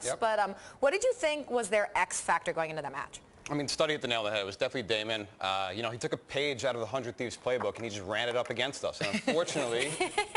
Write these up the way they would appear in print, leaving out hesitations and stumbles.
matchups. Yep. But what did you think was their X factor going into that match? I mean, Study hit the nail on the head. It was definitely Damon. You know, he took a page out of the 100 Thieves playbook, and he just ran it up against us. And unfortunately,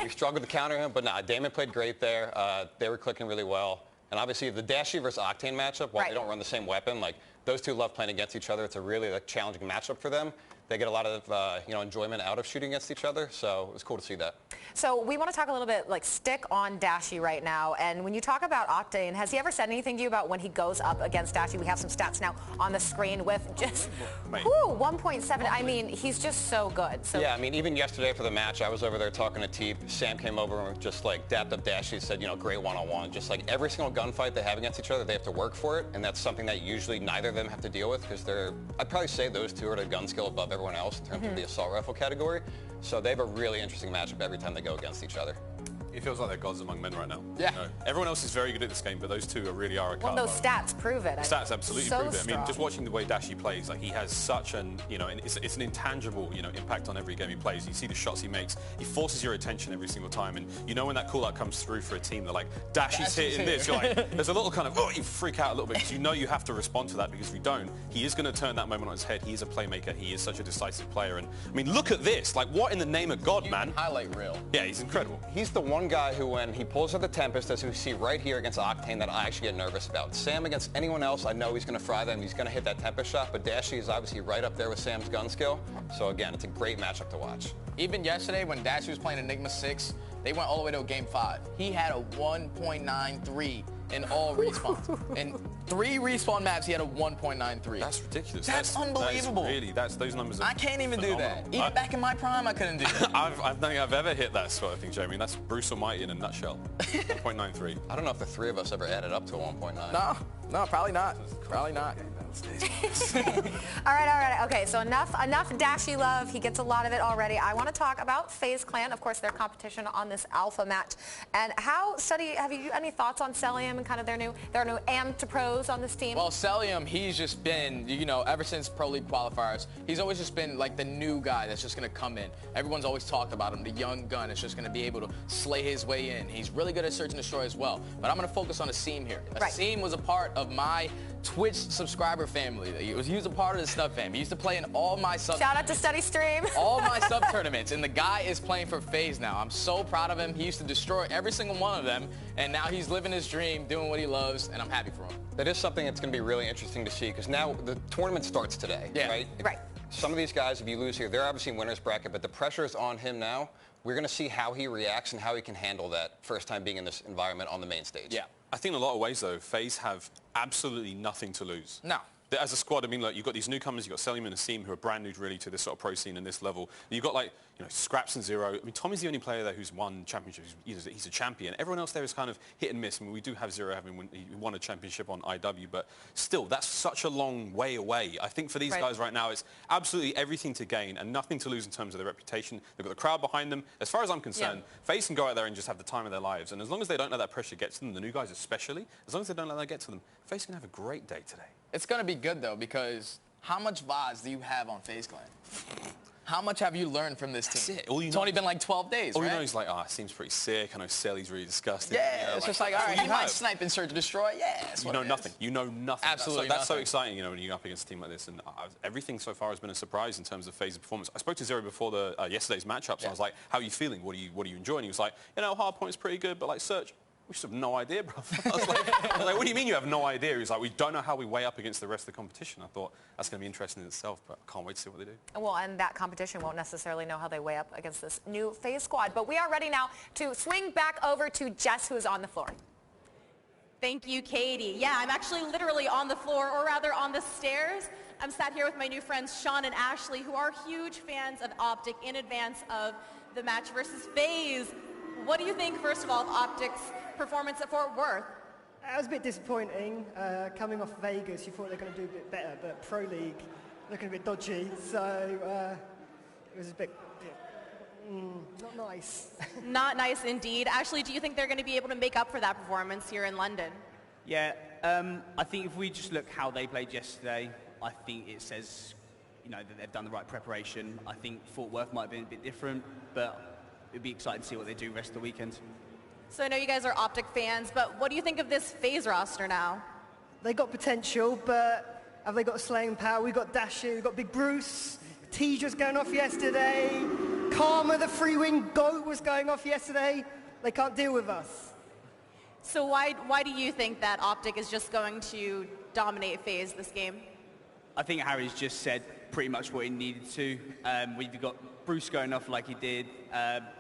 we struggled to counter him. But nah, Damon played great there. They were clicking really well. And obviously, the Dashy versus Octane matchup, while they don't run the same weapon, like, those two love playing against each other. It's a really challenging matchup for them. They get a lot of you know, enjoyment out of shooting against each other, so it was cool to see that. So we want to talk a little bit, like, stick on Dashy right now. And when you talk about Octane, has he ever said anything to you about when he goes up against Dashy? We have some stats now on the screen with just 1.7. I mean, he's just so good. So yeah, I mean, even yesterday for the match, I was over there talking to Teep. Sam came over and just like dapped up Dashy, said, you know, great one-on-one. Just like every single gunfight they have against each other, they have to work for it, and that's something that usually neither of them have to deal with because I'd probably say those two are the gun skill above everyone else in terms of the assault rifle category. So they have a really interesting matchup every time they go against each other. It feels like they're gods among men right now. Yeah. You know, everyone else is very good at this game, but those two really are a well, those stats prove it. Stats absolutely so prove it. strong. I mean, just watching the way Dashy plays, like he has such an, you know, it's an intangible, you know, impact on every game he plays. You see the shots he makes. He forces your attention every single time, and you know when that call out comes through for a team, they're like, Dashy's hitting this. You're like, there's a little kind of, you freak out a little bit because you know you have to respond to that because if you don't, he is going to turn that moment on his head. He is a playmaker. He is such a decisive player. And I mean, look at this. Like, what in the name of God, man? Highlight reel. Yeah, he's incredible. He's the one guy who, when he pulls out the Tempest, as we see right here against Octane, that I actually get nervous about. Sam against anyone else, I know he's going to fry them. He's going to hit that Tempest shot, but Dashy is obviously right up there with Sam's gun skill. So again, it's a great matchup to watch. Even yesterday when Dashy was playing Enigma 6, they went all the way to a game 5. He had a 1.93 in all respawns. In 3 respawn maps, he had a 1.93. That's ridiculous. That's unbelievable. Those numbers are I can't even phenomenal. do that. Even back in my prime, I couldn't do that. I don't think I've ever hit that sort of thing, Jeremy. That's Bruce Almighty in a nutshell. 1.93. I don't know if the three of us ever added up to a 1.9. No, probably not. Probably not. all right. Okay, so enough Dashy love. He gets a lot of it already. I want to talk about Faze Clan, of course, their competition on this alpha match. And have you any thoughts on Celium and kind of their new AM to pros on this team? Well, Celium, he's just been, you know, ever since Pro League qualifiers, he's always just been like the new guy that's just going to come in. Everyone's always talked about him. The young gun is just going to be able to slay his way in. He's really good at search and destroy as well. But I'm going to focus on Asim here. Asim was a part of my Twitch subscriber family. He was a part of the sub fam. He used to play in all my sub. Shout out to Study Stream. All my sub tournaments, and the guy is playing for Faze now. I'm so proud of him. He used to destroy every single one of them, and now he's living his dream, doing what he loves, and I'm happy for him. That is something that's going to be really interesting to see because now the tournament starts today, right? Right. Some of these guys, if you lose here, they're obviously in winner's bracket, but the pressure is on him now. We're going to see how he reacts and how he can handle that first time being in this environment on the main stage. Yeah. I think in a lot of ways, though, FaZe have absolutely nothing to lose. No. As a squad, I mean, look, you've got these newcomers, you've got Selim and Asim, who are brand new really to this sort of pro scene and this level. You've got, like, you know, Scraps and Zero. I mean, Tommy's the only player there who's won championships. He's a champion. Everyone else there is kind of hit and miss. I mean, we do have Zero having won a championship on IW, but still, that's such a long way away. I think for these guys right now, it's absolutely everything to gain and nothing to lose in terms of their reputation. They've got the crowd behind them. As far as I'm concerned, FaZe can go out there and just have the time of their lives. And as long as they don't let that pressure get to them, the new guys especially, as long as they don't let that get to them, FaZe can have a great day today. It's going to be good, though, because how much VODs do you have on Faze Clan? How much have you learned from this team? That's it. All you It's know only been like 12 days, all right? you know is like, it seems pretty sick. I know Selly's really disgusting. Yeah, it's just like, all right, you might snipe and search and destroy. Yeah, that's you what know it nothing. is. You know nothing. Absolutely That's so nothing. exciting, you know, when you're up against a team like this. And everything so far has been a surprise in terms of Faze's performance. I spoke to Zero before the yesterday's matchups. And I was like, how are you feeling? What are you enjoying? He was like, you know, hardpoint's pretty good, but like search, we just have no idea, bro. I was like, what do you mean you have no idea? He was like, we don't know how we weigh up against the rest of the competition. I thought that's going to be interesting in itself, but I can't wait to see what they do. Well, and that competition won't necessarily know how they weigh up against this new Faze squad. But we are ready now to swing back over to Jess, who is on the floor. Thank you, Katie. Yeah, I'm actually literally on the floor, or rather on the stairs. I'm sat here with my new friends Sean and Ashley, who are huge fans of Optic in advance of the match versus Faze. What do you think, first of all, of Optic's performance at Fort Worth? It was a bit disappointing. Coming off Vegas, you thought they were going to do a bit better, but Pro League looking a bit dodgy, so it was a bit not nice. Not nice indeed. Ashley, do you think they're going to be able to make up for that performance here in London? Yeah, I think if we just look how they played yesterday, I think it says, you know, that they've done the right preparation. I think Fort Worth might have been a bit different, but it'd be exciting to see what they do rest of the weekend. So I know you guys are Optic fans, but what do you think of this Faze roster now? They got potential, but have they got slaying power? We got Dashi, we got Big Bruce, Teja's going off yesterday, Karma, the free-wing goat, was going off yesterday. They can't deal with us. So why do you think that Optic is just going to dominate Faze this game? I think Harry's just said pretty much what he needed to. We've got Bruce going off like he did,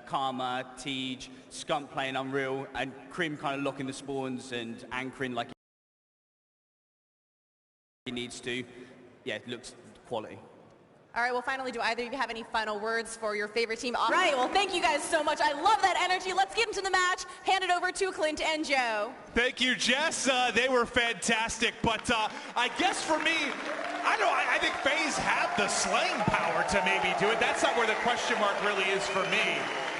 Karma, Tej, Scump playing Unreal, and Krim kind of locking the spawns and anchoring like he needs to. Yeah, it looks quality. All right, well, finally, do either of you have any final words for your favorite team? All right, well, thank you guys so much. I love that energy. Let's get into the match. Hand it over to Clint and Joe. Thank you, Jess. They were fantastic, but I guess for me, I think Faze have the slaying power to maybe do it. That's not where the question mark really is for me.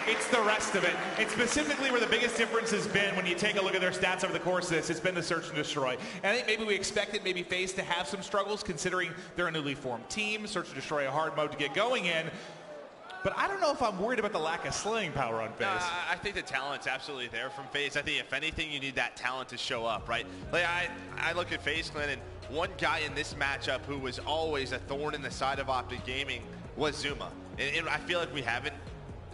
It's the rest of it. It's specifically where the biggest difference has been when you take a look at their stats over the course of this. It's been the search and destroy. And I think maybe we expected maybe Faze to have some struggles considering they're a newly formed team. Search and destroy a hard mode to get going in. But I don't know if I'm worried about the lack of slaying power on Faze. I think the talent's absolutely there from Faze. I think if anything, you need that talent to show up, right? Like I look at Faze Clan, and one guy in this matchup who was always a thorn in the side of Optic Gaming was Zuma. And I feel like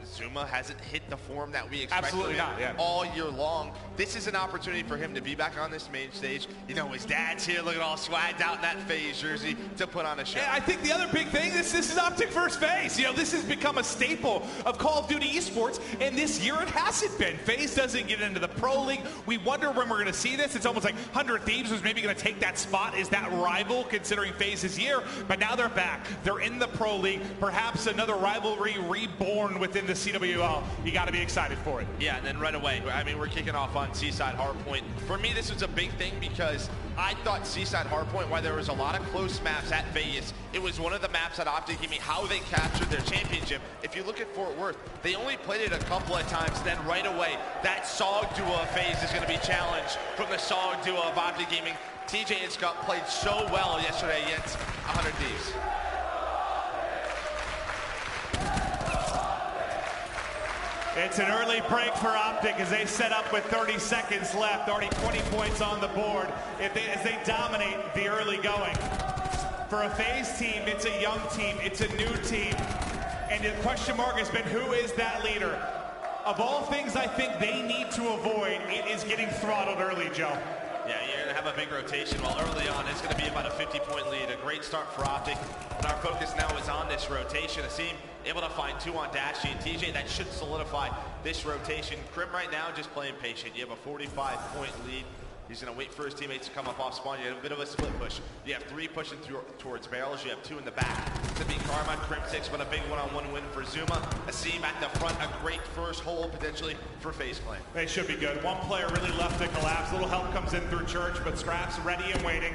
Zuma hasn't hit the form that we expect Absolutely from him not, yeah. all year long. This is an opportunity for him to be back on this main stage. You know, his dad's here looking all swagged out in that Faze jersey to put on a show. Yeah, I think the other big thing, this is Optic versus Faze. You know, this has become a staple of Call of Duty esports, and this year it hasn't been. Faze doesn't get into the Pro League. We wonder when we're going to see this. It's almost like 100 Thieves was maybe going to take that spot as that rival considering Faze's year, but now they're back. They're in the Pro League. Perhaps another rivalry reborn within the CWL. You got to be excited for it. Yeah, and then right away, I mean, we're kicking off on Seaside Hardpoint. For me, this was a big thing because I thought Seaside Hardpoint, while there was a lot of close maps at Vegas, it was one of the maps that Optic gave me how they captured their championship. If you look at Fort Worth, they only played it a couple of times, then right away, that SOG duo of Faze is going to be challenged from the SOG duo of Optic Gaming. TJ and Scott played so well yesterday against 100 Thieves. It's an early break for Optic as they set up with 30 seconds left, already 20 points on the board as they dominate the early going. For a Faze team, it's a young team, it's a new team, and the question mark has been who is that leader? Of all things I think they need to avoid, it is getting throttled early, Joe. Yeah, you're going to have a big rotation. While early on, it's going to be about a 50-point lead. A great start for Optic. But our focus now is on this rotation. Asim able to find 2 on Dashi and TJ. That should solidify this rotation. Krim right now just playing patient. You have a 45-point lead. He's going to wait for his teammates to come up off spawn. You have a bit of a split push. You have 3 pushing towards barrels. You have 2 in the back to beat Karma. Krim 6, but a big one-on-one win for Zuma. Asim at the front, a great first hold potentially for Faze Clan. They should be good. One player really left to collapse. A little help comes in through Church, but Scraps ready and waiting.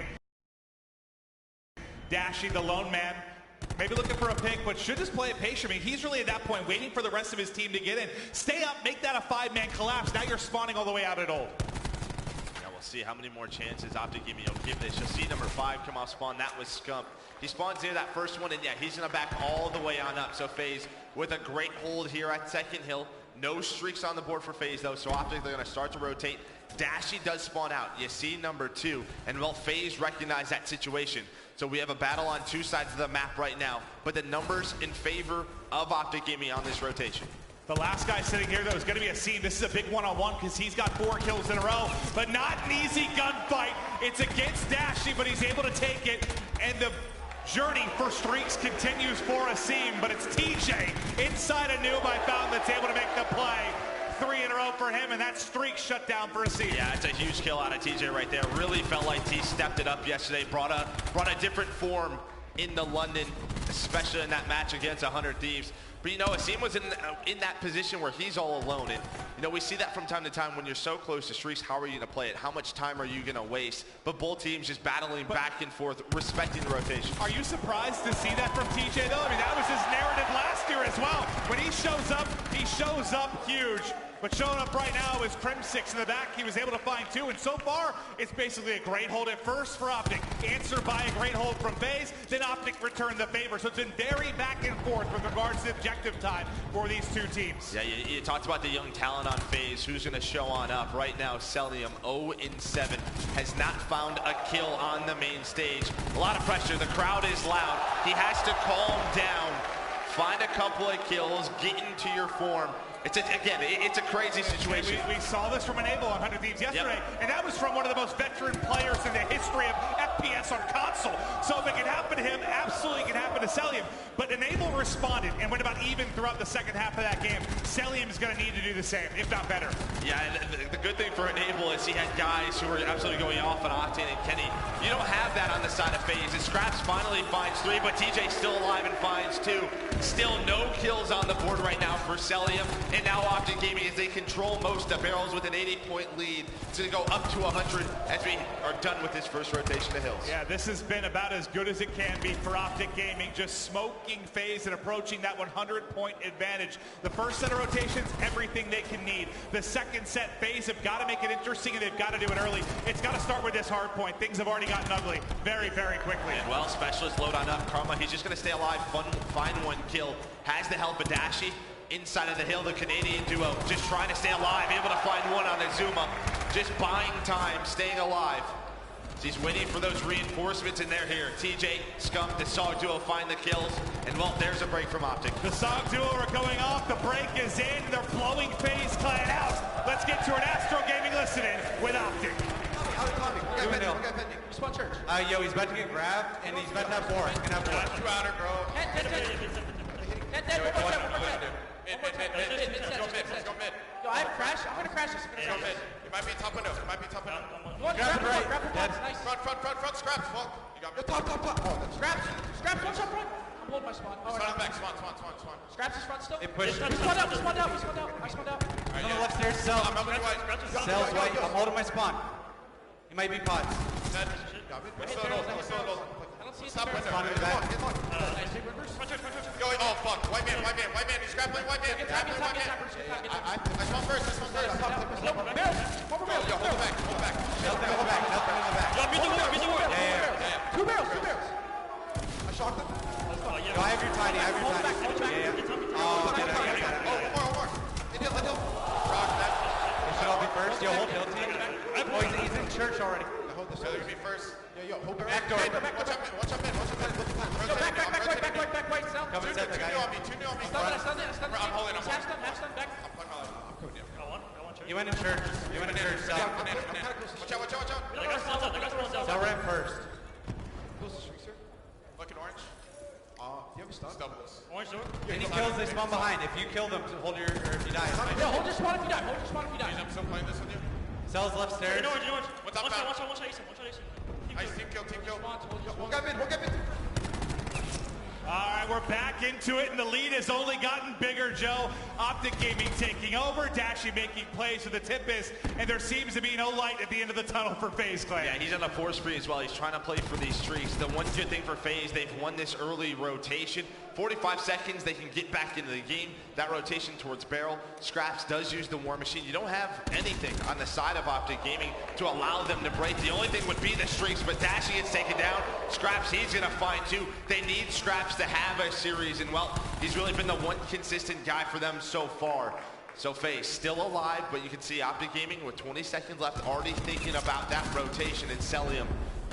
Dashi, the lone man, maybe looking for a pick, but should just play it patient. I mean, he's really at that point waiting for the rest of his team to get in. Stay up, make that a 5-man collapse. Now you're spawning all the way out at old. We'll see how many more chances Optic Gaming will give this. You'll see number 5 come off spawn. That was Scump. He spawns near that first one, and yeah, he's going to back all the way on up. So Faze with a great hold here at second hill. No streaks on the board for Faze, though, so Optic, they're going to start to rotate. Dashi does spawn out. You see number 2, and well, Faze recognize that situation. So we have a battle on 2 sides of the map right now, but the numbers in favor of Optic Gaming on this rotation. The last guy sitting here, though, is going to be Asim. This is a big one-on-one because he's got 4 kills in a row, but not an easy gunfight. It's against Dashi, but he's able to take it, and the journey for streaks continues for Asim, but it's TJ inside a noob I found that's able to make the play. 3 in a row for him, and that streak shut down for Asim. Yeah, it's a huge kill out of TJ right there. Really felt like T stepped it up yesterday, brought a different form in the London, especially in that match against 100 Thieves. But you know, Asim was in that position where he's all alone. And you know, we see that from time to time when you're so close to streaks. How are you going to play it? How much time are you going to waste? But both teams just battling back and forth, respecting the rotation. Are you surprised to see that from TJ, though? I mean, that was his narrative last year as well. When he shows up huge. But showing up right now is Crim6 in the back. He was able to find 2, and so far, it's basically a great hold at first for Optic. Answered by a great hold from Faze, then Optic returned the favor. So it's been very back and forth with regards to objective time for these two teams. Yeah, you talked about the young talent on Faze. Who's going to show on up? Right now, Celium 0-7 has not found a kill on the main stage. A lot of pressure. The crowd is loud. He has to calm down, find a couple of kills, get into your form. Again, it's a crazy situation. We saw this from Enable on 100 Thieves yesterday, and that was from one of the most veteran players in the history of FPS on console. So if it can happen to him, absolutely can happen to Celium. But Enable responded and went about even throughout the second half of that game. Celium is going to need to do the same, if not better. Yeah, and the good thing for Enable is he had guys who were absolutely going off on Octane and Kenny. You don't have that on the side of Faze. And Scraps finally finds 3, but TJ's still alive and finds 2. Still no kills on the board right now for Celium. And now Optic Gaming, as they control most of Barrels with an 80-point lead. It's going to go up to 100 as we are done with this first rotation to Hills. Yeah, this has been about as good as it can be for Optic Gaming, just smoking Faze and approaching that 100-point advantage. The first set of rotations, everything they can need. The second set, Faze have got to make it interesting, and they've got to do it early. It's got to start with this hard point. Things have already gotten ugly very, very quickly. And well, Specialist load on up. Karma, he's just going to stay alive, find 1 kill. Has the help of Dashi. Inside of the hill, the Canadian duo just trying to stay alive, able to find 1 on Azuma. Just buying time, staying alive. He's waiting for those reinforcements, and they're here. TJ, Scump, the Sog duo find the kills, and well, there's a break from Optic. The Sog duo are going off, the break is in, they're blowing Faze Clan out. Let's get to an Astro Gaming listen-in with Optic. Respawn church. Yo, he's about to get grabbed, and he's about to have 4. He's gonna have 4. You outer, bro. Let's go mid. Yo, I have crash. I'm gonna crash this. Let's go mid. You might be top window. Grab right. Nice. Front, scraps. Fuck. You got me. Top. Oh, scraps, one shot front. I'm holding my spawn. Spawn back. Spawn. Scraps is front still. It pushed. I spawned out. I spawned out. Right, on the left stairs, Cell. I'm helping white. Cell's white. I'm holding my spawn. He might be pods. Dead. Got me. Let's go. Stop window. Spawn in the back. Yo, oh fuck. White man. He's grappling white man. I spawn first. Yo, hold it back. Nothing in the back. Yo, beat the wood. Yeah. 2 barrels. I shocked him. Yo, I have your tiny. Yeah. Oh, okay. One more. Hit hill. Rock that. Should all be first? Yo, hold hill team. Oh, he's in church already. Hold this. They're gonna be first. Yo, hold back door. Watch out, man. Yo, back, Cell. Coming set, the guy. 2 new on me. I'm holding. Half stun, back. I'm coming in. You went in church, Cell. Watch out. Cell ran first. Fucking orange. Do you have a stun? Doubles. Orange door. Any kills, they spawn behind. If you kill them, hold your, or if you die. Yeah, hold your spawn if you die. I'm still playing this with you. Cell's left stairs. What's up, man? Watch out. Nice, team kill. We'll get mid. All right, we're back into it, and the lead has only gotten bigger, Joe. Optic Gaming taking over, Dashi making plays for the tip is, and there seems to be no light at the end of the tunnel for Faze Clan. Yeah, he's on a 4 spree as well. He's trying to play for these streaks. The one good thing for Faze, they've won this early rotation. 45 seconds, they can get back into the game. That rotation towards Barrel. Scraps does use the War Machine. You don't have anything on the side of Optic Gaming to allow them to break. The only thing would be the streaks, but Dashi gets taken down. Scraps, he's going to find 2. They need Scraps to have a series, and well, he's really been the one consistent guy for them so far. So Faze still alive, but you can see Optic Gaming with 20 seconds left already thinking about that rotation in Celium.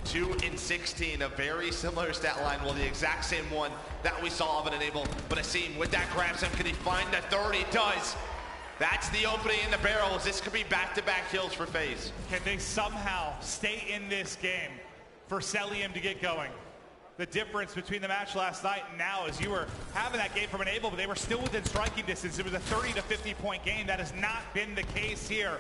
2-16, a very similar stat line, well, the exact same one that we saw of an Enable, but Asim with that grabs him. Can he find the third? He does. That's the opening in the barrels. This could be back-to-back kills for Faze. Can they somehow stay in this game for Celium to get going? The difference between the match last night and now is you were having that game from Enable, but they were still within striking distance. It was a 30 to 50-point game. That has not been the case here.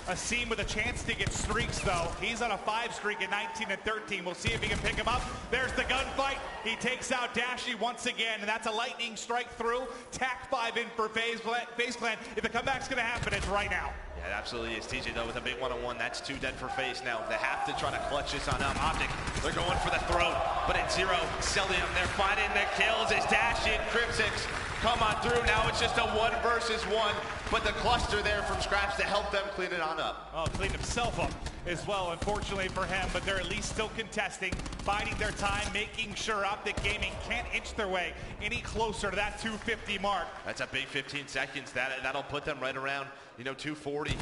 Asim with a chance to get streaks, though. He's on a 5 streak at 19 and 13. We'll see if he can pick him up. There's the gunfight. He takes out Dashi once again, and that's a lightning strike through. Tac 5 in for Faze Clan. If the comeback's going to happen, it's right now. Yeah, it absolutely is. TJ, though, with a big one-on-one. That's 2 dead for Faze now. They have to try to clutch this on Optic. They're going for the throat, but it's 0. Cellium, they're finding the kills. It's Dashy and Crypsix come on through. Now it's just a 1 versus 1, but the cluster there from Scraps to help them clean it on up. Oh, cleaned himself up as well, unfortunately for him, but they're at least still contesting, biding their time, making sure Optic Gaming can't inch their way any closer to that 250 mark. That's a big 15 seconds. That'll put them right around, 240.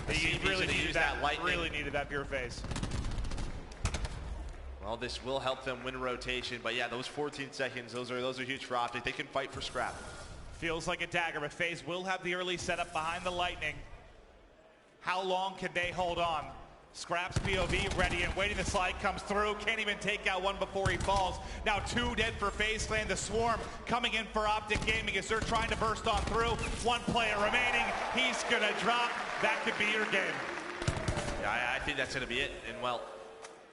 He really needed that. Lightning. Really needed that pure Faze. Well, this will help them win rotation, but yeah, those 14 seconds, those are huge for Optic. They can fight for scrap. Feels like a dagger, but Faze will have the early setup behind the Lightning. How long can they hold on? Scraps POV ready and waiting. The slide comes through. Can't even take out one before he falls. Now 2 dead for Faze Clan. The swarm coming in for Optic Gaming as they're trying to burst on through. 1 player remaining. He's gonna drop. That could be your game. Yeah, I think that's gonna be it. And well,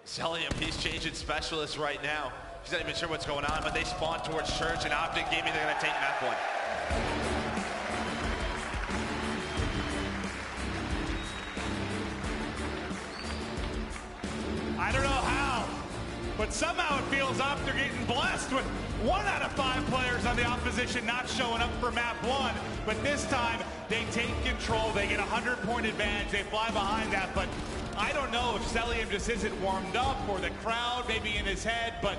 Cellium, he's changing specialists right now. He's not even sure what's going on, but they spawn towards Church and Optic Gaming. They're gonna take map 1. I don't know how, but somehow it feels Optic getting blessed with 1 out of 5 players on the opposition not showing up for map 1. But this time, they take control. They get a 100-point advantage. They fly behind that, but I don't know if Cellium just isn't warmed up or the crowd maybe in his head, but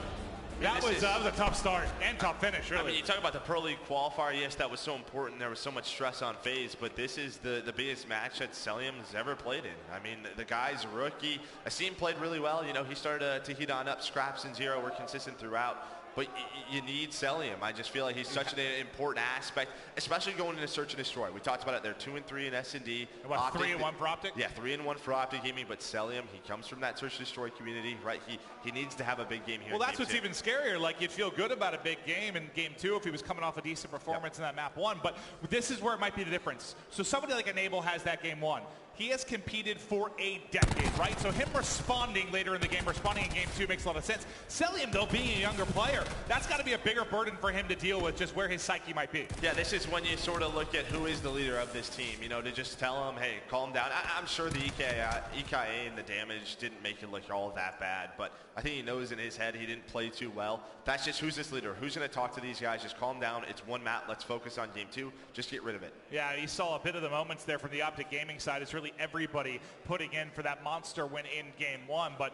that was a tough start and tough finish, really. I mean, you talk about the Pro League qualifier. Yes, that was so important. There was so much stress on Faze, but this is the biggest match that Cellium has ever played in. I mean, the guy's a rookie. Asim played really well. He started to heat on up. Scraps and 0 were consistent throughout. But you need Cellium. I just feel like he's such an important aspect, especially going into Search and Destroy. We talked about it. They're 2 and 3 in S&D. What, 3 and 1 for Optic? Yeah, 3 and 1 for Optic Gaming. But Cellium, he comes from that Search and Destroy community, right? He needs to have a big game here. Well, that's what's even scarier. Like, you'd feel good about a big game in game 2 if he was coming off a decent performance in that map 1. But this is where it might be the difference. So somebody like Enable has that game 1. He has competed for a decade, right? So him responding later in the game, responding in game 2 makes a lot of sense. Cellium, though, being a younger player, that's got to be a bigger burden for him to deal with, just where his psyche might be. Yeah, this is when you sort of look at who is the leader of this team, to just tell him, hey, calm down. I'm sure the EKA and the damage didn't make it look all that bad, but I think he knows in his head he didn't play too well. That's just who's this leader? Who's going to talk to these guys? Just calm down. It's 1 map. Let's focus on game 2. Just get rid of it. Yeah, you saw a bit of the moments there from the Optic Gaming side. It's really everybody putting in for that monster win in game 1, but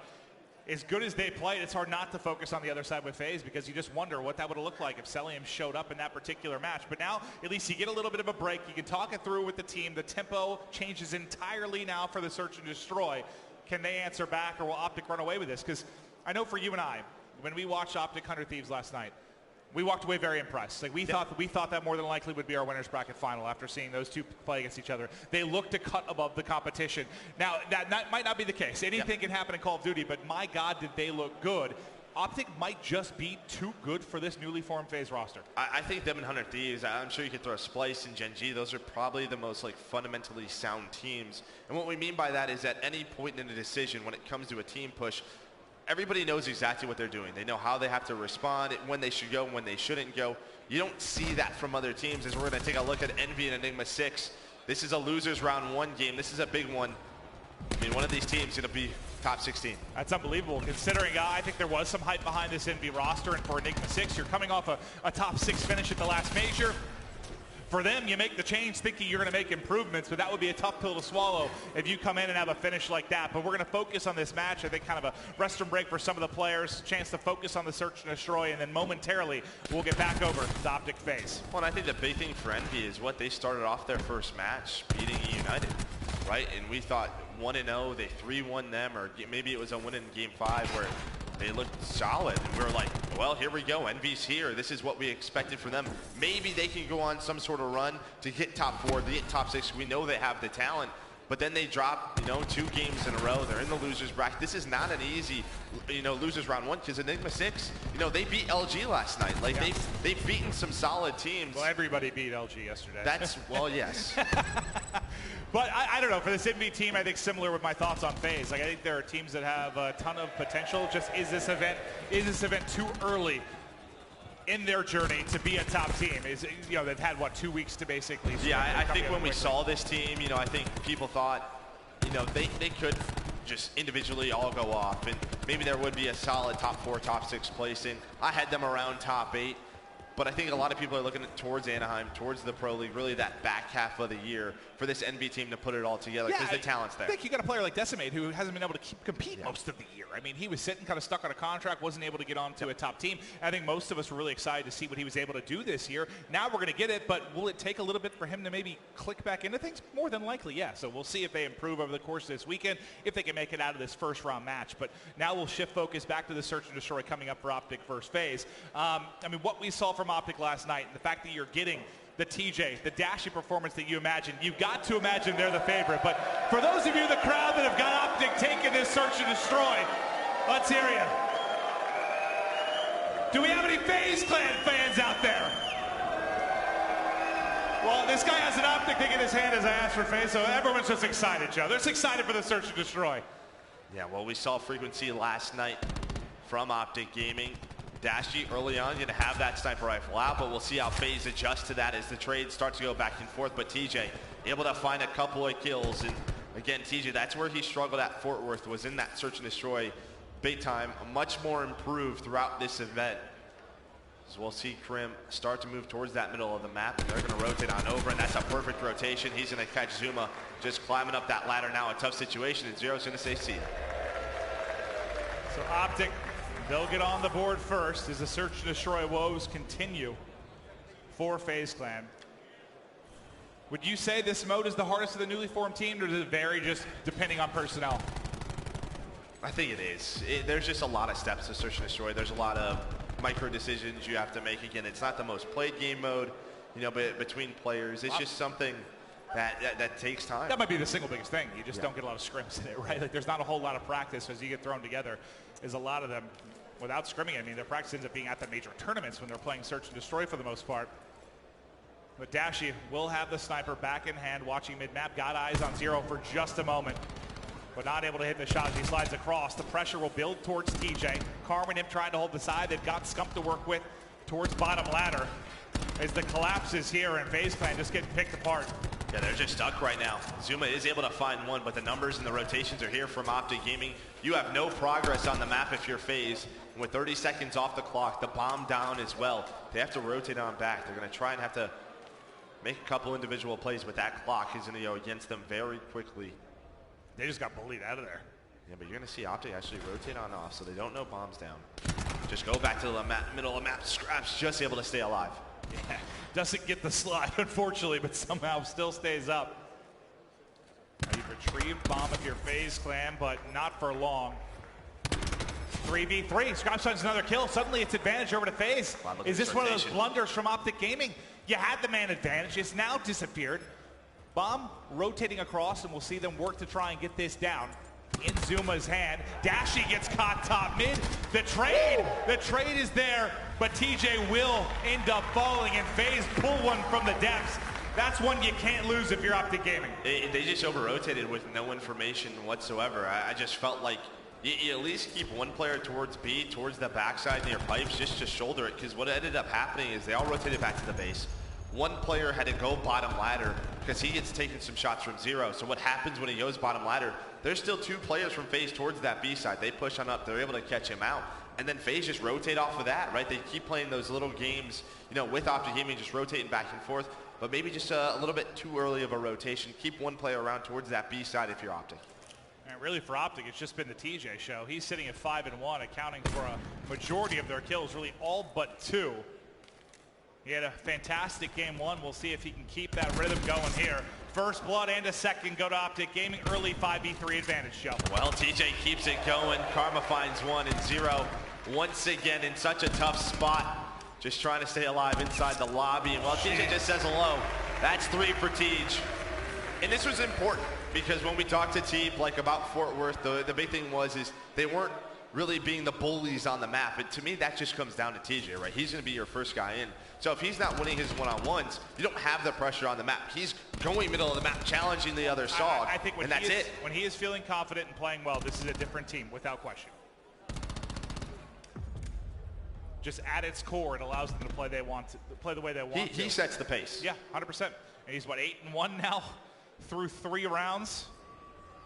as good as they played, it's hard not to focus on the other side with Faze, because you just wonder what that would have looked like if Cellium showed up in that particular match. But now, at least you get a little bit of a break. You can talk it through with the team. The tempo changes entirely now for the Search and Destroy. Can they answer back, or will Optic run away with this? Because I know for you and I, when we watched Optic 100 Thieves last night, we walked away very impressed. Like, we thought that more than likely would be our winners bracket final after seeing those 2 play against each other. They look to cut above the competition. Now, that might not be the case. Anything can happen in Call of Duty, but my God, did they look good. Optic might just be too good for this newly formed Faze roster. I think them and 100 Thieves, I'm sure you could throw a Splice and Gen G. Those are probably the most fundamentally sound teams. And what we mean by that is at any point in a decision when it comes to a team push, everybody knows exactly what they're doing. They know how they have to respond, when they should go, when they shouldn't go. You don't see that from other teams, as we're going to take a look at Envy and Enigma 6. This is a losers round 1 game. This is a big one. I mean, one of these teams is going to be top 16. That's unbelievable, considering I think there was some hype behind this Envy roster, and for Enigma 6, you're coming off a top 6 finish at the last major. For them, you make the change thinking you're going to make improvements, but that would be a tough pill to swallow if you come in and have a finish like that. But we're going to focus on this match. I think kind of a rest and break for some of the players, chance to focus on the Search and Destroy, and then momentarily we'll get back over to Optic Faze. Well, and I think the big thing for Envy is what they started off their first match, beating United, right? And we thought 1-0, they 3-1 them, or maybe it was a win in game 5 where they looked solid, and we were like, well, here we go. Envy's here. This is what we expected from them. Maybe they can go on some sort of run to get top 4, to get top 6. We know they have the talent, but then they drop, 2 games in a row. They're in the losers bracket. This is not an easy, losers round 1, because Enigma 6, they beat LG last night. Like, yeah. they've beaten some solid teams. Well, everybody beat LG yesterday. Well, yes. But I don't know, for this Envy team, I think similar with my thoughts on Faze. Like, I think there are teams that have a ton of potential. Just is this event too early in their journey to be a top team? Is, you know, they've had, what, 2 weeks to basically... Yeah, I think when we saw this team, you know, I think people thought, you know, they could just individually all go off, and maybe there would be a solid top 4, top 6 placing. I had them around top 8. But I think a lot of people are looking towards Anaheim, towards the Pro League, really that back half of the year for this NB team to put it all together because the talent's there. I think you got a player like Decimate who hasn't been able to compete most of the year. I mean, he was sitting kind of stuck on a contract, wasn't able to get onto a top team. I think most of us were really excited to see what he was able to do this year. Now we're going to get it, but will it take a little bit for him to maybe click back into things? More than likely, yeah. So we'll see if they improve over the course of this weekend, if they can make it out of this first round match. But now we'll shift focus back to the Search and Destroy coming up for Optic versus Faze. I mean, what we saw from Optic last night, the fact that you're getting the TJ, the dashy performance that you imagine, you've got to imagine they're the favorite. But for those of you in the crowd that have got Optic taking this Search and Destroy, let's hear you. Do we have any FaZe Clan fans out there? Well, this guy has an Optic thing in his hand as I asked for FaZe, so everyone's just excited, Joe. They're just excited for the Search and Destroy. Yeah, well, we saw frequency last night from Optic Gaming. Dashy early on going to have that sniper rifle out, but we'll see how FaZe adjusts to that as the trade starts to go back and forth. But TJ able to find a couple of kills, and again, TJ, that's where he struggled at Fort Worth, was in that Search and Destroy big time, much more improved throughout this event. So we'll see Krim start to move towards that middle of the map, and they're going to rotate on over, and that's a perfect rotation. He's going to catch Zuma just climbing up that ladder now, a tough situation, and Zero's going to say see ya. So Optic, they'll get on the board first as the Search and Destroy woes continue for FaZe Clan. Would you say this mode is the hardest of the newly formed team, or does it vary just depending on personnel? I think it is. There's just a lot of steps to Search and Destroy. There's a lot of micro decisions you have to make. Again, it's not the most played game mode, you know, but between players, it's just something that takes time. That might be the single biggest thing. You just don't get a lot of scrims in it, right? Like, there's not a whole lot of practice as you get thrown together. Is a lot of them without scrimming. I mean, their practice ends up being at the major tournaments when they're playing Search and Destroy for the most part. But Dashy will have the sniper back in hand, watching mid-map. Got eyes on Zero for just a moment, but not able to hit the shot as he slides across. The pressure will build towards TJ. Karma and him trying to hold the side. They've got Scump to work with towards bottom ladder as the collapse is here and FaZe Clan just getting picked apart. Yeah, they're just stuck right now. Zuma is able to find one, but the numbers and the rotations are here from Optic Gaming. You have no progress on the map if you're FaZe. And with 30 seconds off the clock, the bomb down as well. They have to rotate on back. They're going to try and have to make a couple individual plays, but that clock is going to go against them very quickly. They just got bullied out of there. Yeah, but you're going to see Optic actually rotate on off, so they don't know bombs down. Just go back to the middle of the map. Scraps just able to stay alive. Yeah, doesn't get the slide, unfortunately, but somehow still stays up. You've retrieved bomb if you're FaZe Clan, but not for long. 3v3, Scraps finds another kill. Suddenly it's advantage over to FaZe. Is this one of those blunders from Optic Gaming? You had the man advantage, it's now disappeared. Bomb rotating across, and we'll see them work to try and get this down. In Zuma's hand, Dashy gets caught top mid. The trade is there, but TJ will end up falling, and FaZe pull one from the depths. That's one you can't lose if you're Optic Gaming. They just over-rotated with no information whatsoever. I just felt like you at least keep one player towards B, towards the backside near pipes, just to shoulder it, because what ended up happening is they all rotated back to the base. One player had to go bottom ladder because he gets taken some shots from Zero. So what happens when he goes bottom ladder, there's still 2 players from FaZe towards that B side. They push on up, they're able to catch him out. And then FaZe just rotate off of that, right? They keep playing those little games, you know, with Optic Gaming, just rotating back and forth. But maybe just a little bit too early of a rotation. Keep one player around towards that B side if you're Optic. And really for Optic, it's just been the TJ show. He's sitting at 5-1, accounting for a majority of their kills, really all but 2. He had a fantastic game 1. We'll see if he can keep that rhythm going here. First blood and a second go to Optic Gaming. Early 5v3 advantage, Joe. Well, TJ keeps it going. Karma finds one, and Zero once again in such a tough spot. Just trying to stay alive inside the lobby. And while TJ just says hello, that's 3 for Tej. And this was important because when we talked to Tej, like about Fort Worth, the big thing is they weren't really being the bullies on the map. But to me, that just comes down to TJ, right? He's going to be your first guy in. So if he's not winning his one-on-ones, you don't have the pressure on the map. He's going middle of the map, challenging the other SOG, I think and that's it. When he is feeling confident and playing well, this is a different team, without question. just at its core, it allows them to play the way they want to. He sets the pace. Yeah, 100%. And he's, what, 8-1 now through 3 rounds?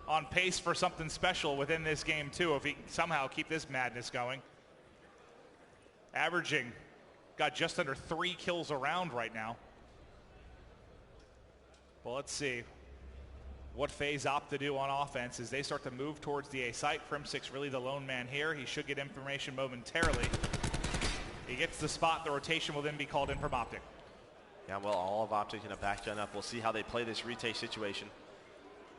On pace for something special within this game, too, if he can somehow keep this madness going. Averaging, got just under 3 kills a round right now. Well, let's see what Faze opt to do on offense as they start to move towards the A site. Crimsix really the lone man here. He should get information momentarily. He gets the spot. The rotation will then be called in from Optic. Yeah, well, all of Optic in a back gun up. We'll see how they play this retake situation.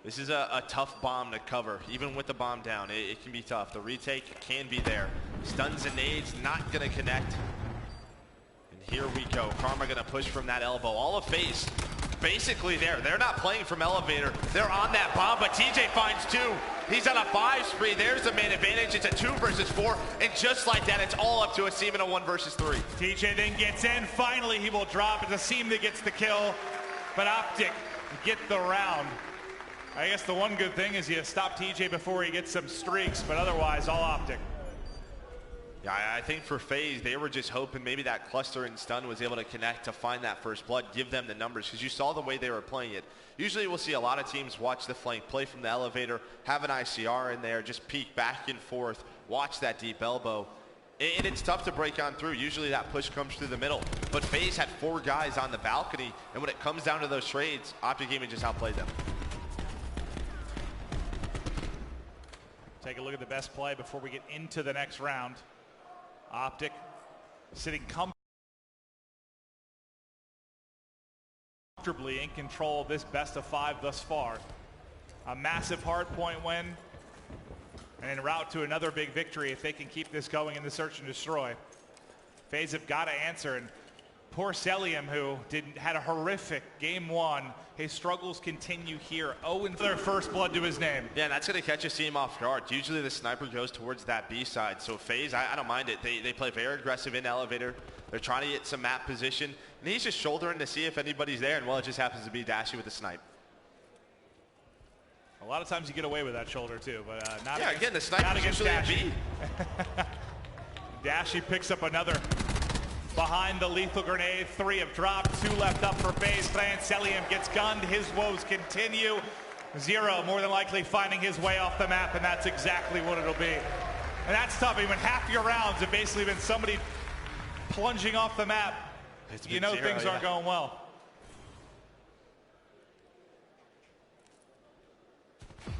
This is a tough bomb to cover. Even with the bomb down, it can be tough. The retake can be there. Stuns and nades not going to connect. And here we go. Karma going to push from that elbow. All of Faze basically there. They're not playing from elevator. They're on that bomb, but TJ finds 2. He's on a 5 spree. There's the main advantage. It's a 2 versus 4. And just like that, it's all up to Asim in a 1 versus 3. TJ then gets in. Finally, he will drop. It's Asim that gets the kill. But Optic get the round. I guess the one good thing is you stop TJ before he gets some streaks, but otherwise all Optic. Yeah, I think for Faze, they were just hoping maybe that cluster and stun was able to connect to find that first blood, give them the numbers, because you saw the way they were playing it. Usually we'll see a lot of teams watch the flank, play from the elevator, have an ICR in there, just peek back and forth, watch that deep elbow. And it's tough to break on through. Usually that push comes through the middle. But Faze had 4 guys on the balcony, and when it comes down to those trades, Optic Gaming just outplayed them. Take a look at the best play before we get into the next round. Optic sitting comfortably in control of this best of 5 thus far. A massive hardpoint win and en route to another big victory if they can keep this going in the search and destroy. Faze have got to answer, and poor Celium, who had a horrific game 1. His struggles continue here. 0 their first blood to his name. Yeah, and that's going to catch a team off guard. Usually the sniper goes towards that B side. So Faze, I don't mind it. They play very aggressive in elevator. They're trying to get some map position. And he's just shouldering to see if anybody's there. And well, it just happens to be Dashy with the snipe. A lot of times you get away with that shoulder too, but not yeah, against, again, the sniper is usually a B. Dashy picks up another behind the lethal grenade. 3 have dropped, 2 left up for Faze. Celium gets gunned. His woes continue. 0 more than likely finding his way off the map, and that's exactly what it'll be. And that's tough. I mean, half your rounds have basically been somebody plunging off the map. You know 0, things aren't going well.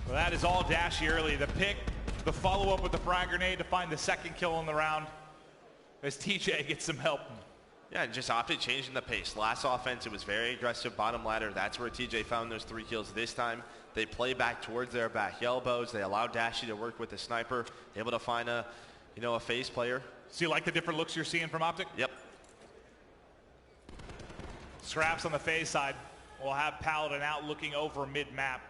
Well, that is all Dashy early. The pick, the follow-up with the frag grenade to find the 2nd kill in the round as TJ gets some help. Yeah, and just Optic changing the pace. Last offense, it was very aggressive bottom ladder. That's where TJ found those 3 kills. This time, they play back towards their back elbows. They allow Dashy to work with the sniper, able to find a Faze player. So you like the different looks you're seeing from Optic? Yep. Scraps on the Faze side. We'll have Paladin out looking over mid-map.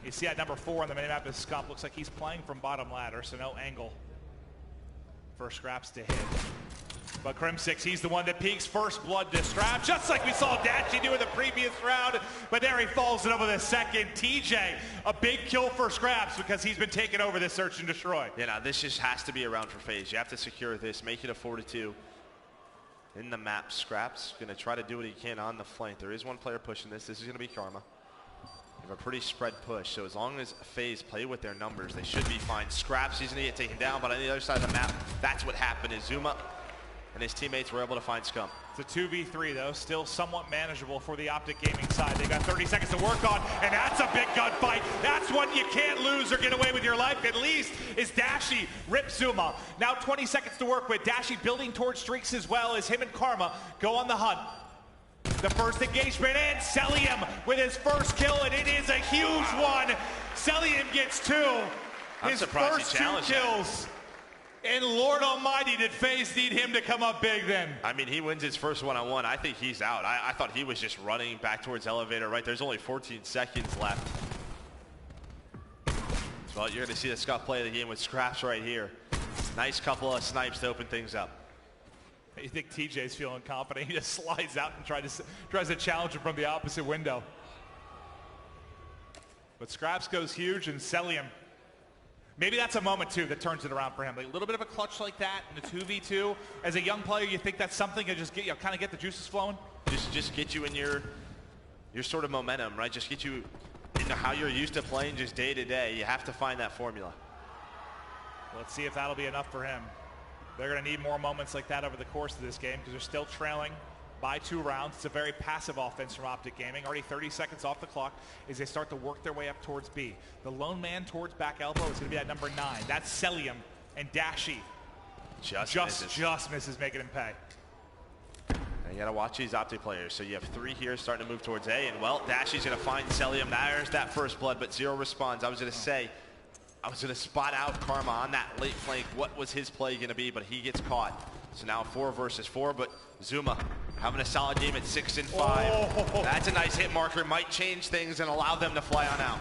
You see at number 4 on the minimap is Scump. Looks like he's playing from bottom ladder, so no angle for Scraps to hit. But Crimsix, he's the one that peaks. First blood to Scraps, just like we saw Dashy do in the previous round. But there he falls it over the 2nd. TJ, a big kill for Scraps because he's been taking over this search and destroy. Yeah, now this just has to be a round for Faze. You have to secure this, make it a 4-2. In the map, Scraps going to try to do what he can on the flank. There is one player pushing this. This is going to be Karma. They have a pretty spread push, so as long as Faze play with their numbers, they should be fine. Scraps, he's going to get taken down, but on the other side of the map, that's what happened is Zuma and his teammates were able to find Scump. It's a 2v3 though, still somewhat manageable for the Optic Gaming side. They got 30 seconds to work on, and that's a big gunfight. That's one you can't lose or get away with your life, at least, is Dashy rip Zuma. Now 20 seconds to work with. Dashy building towards streaks as well as him and Karma go on the hunt. The first engagement in, Celium with his first kill, and it is a huge one. Celium gets 2. His first 2 kills. And Lord Almighty, did Faze need him to come up big then? I mean, he wins his first one-on-one. I think he's out. I thought he was just running back towards elevator, right? There's only 14 seconds left. So you're going to see the Scott play the game with Scraps right here. Nice couple of snipes to open things up. You think TJ's feeling confident? He just slides out and tries to challenge him from the opposite window. But Scraps goes huge, and Celium Maybe that's a moment, too, that turns it around for him. Like a little bit of a clutch like that in the 2v2. As a young player, you think that's something that just get you kind of get the juices flowing? Just get you in your sort of momentum, right? Just get you into how you're used to playing just day to day. You have to find that formula. Let's see if that'll be enough for him. They're going to need more moments like that over the course of this game because they're still trailing by 2 rounds. It's a very passive offense from Optic Gaming. Already 30 seconds off the clock as they start to work their way up towards B. The lone man towards back elbow is going to be at number 9. That's Celium, and Dashi just misses making him pay. And you got to watch these Optic players. So you have 3 here starting to move towards A, and well, Dashi's going to find Celium. There's that first blood, but Zero responds. I was going to spot out Karma on that late flank. What was his play going to be, but he gets caught. So now 4 versus 4, but Zuma having a solid game at 6 and 5. Oh. That's a nice hit marker. Might change things and allow them to fly on out.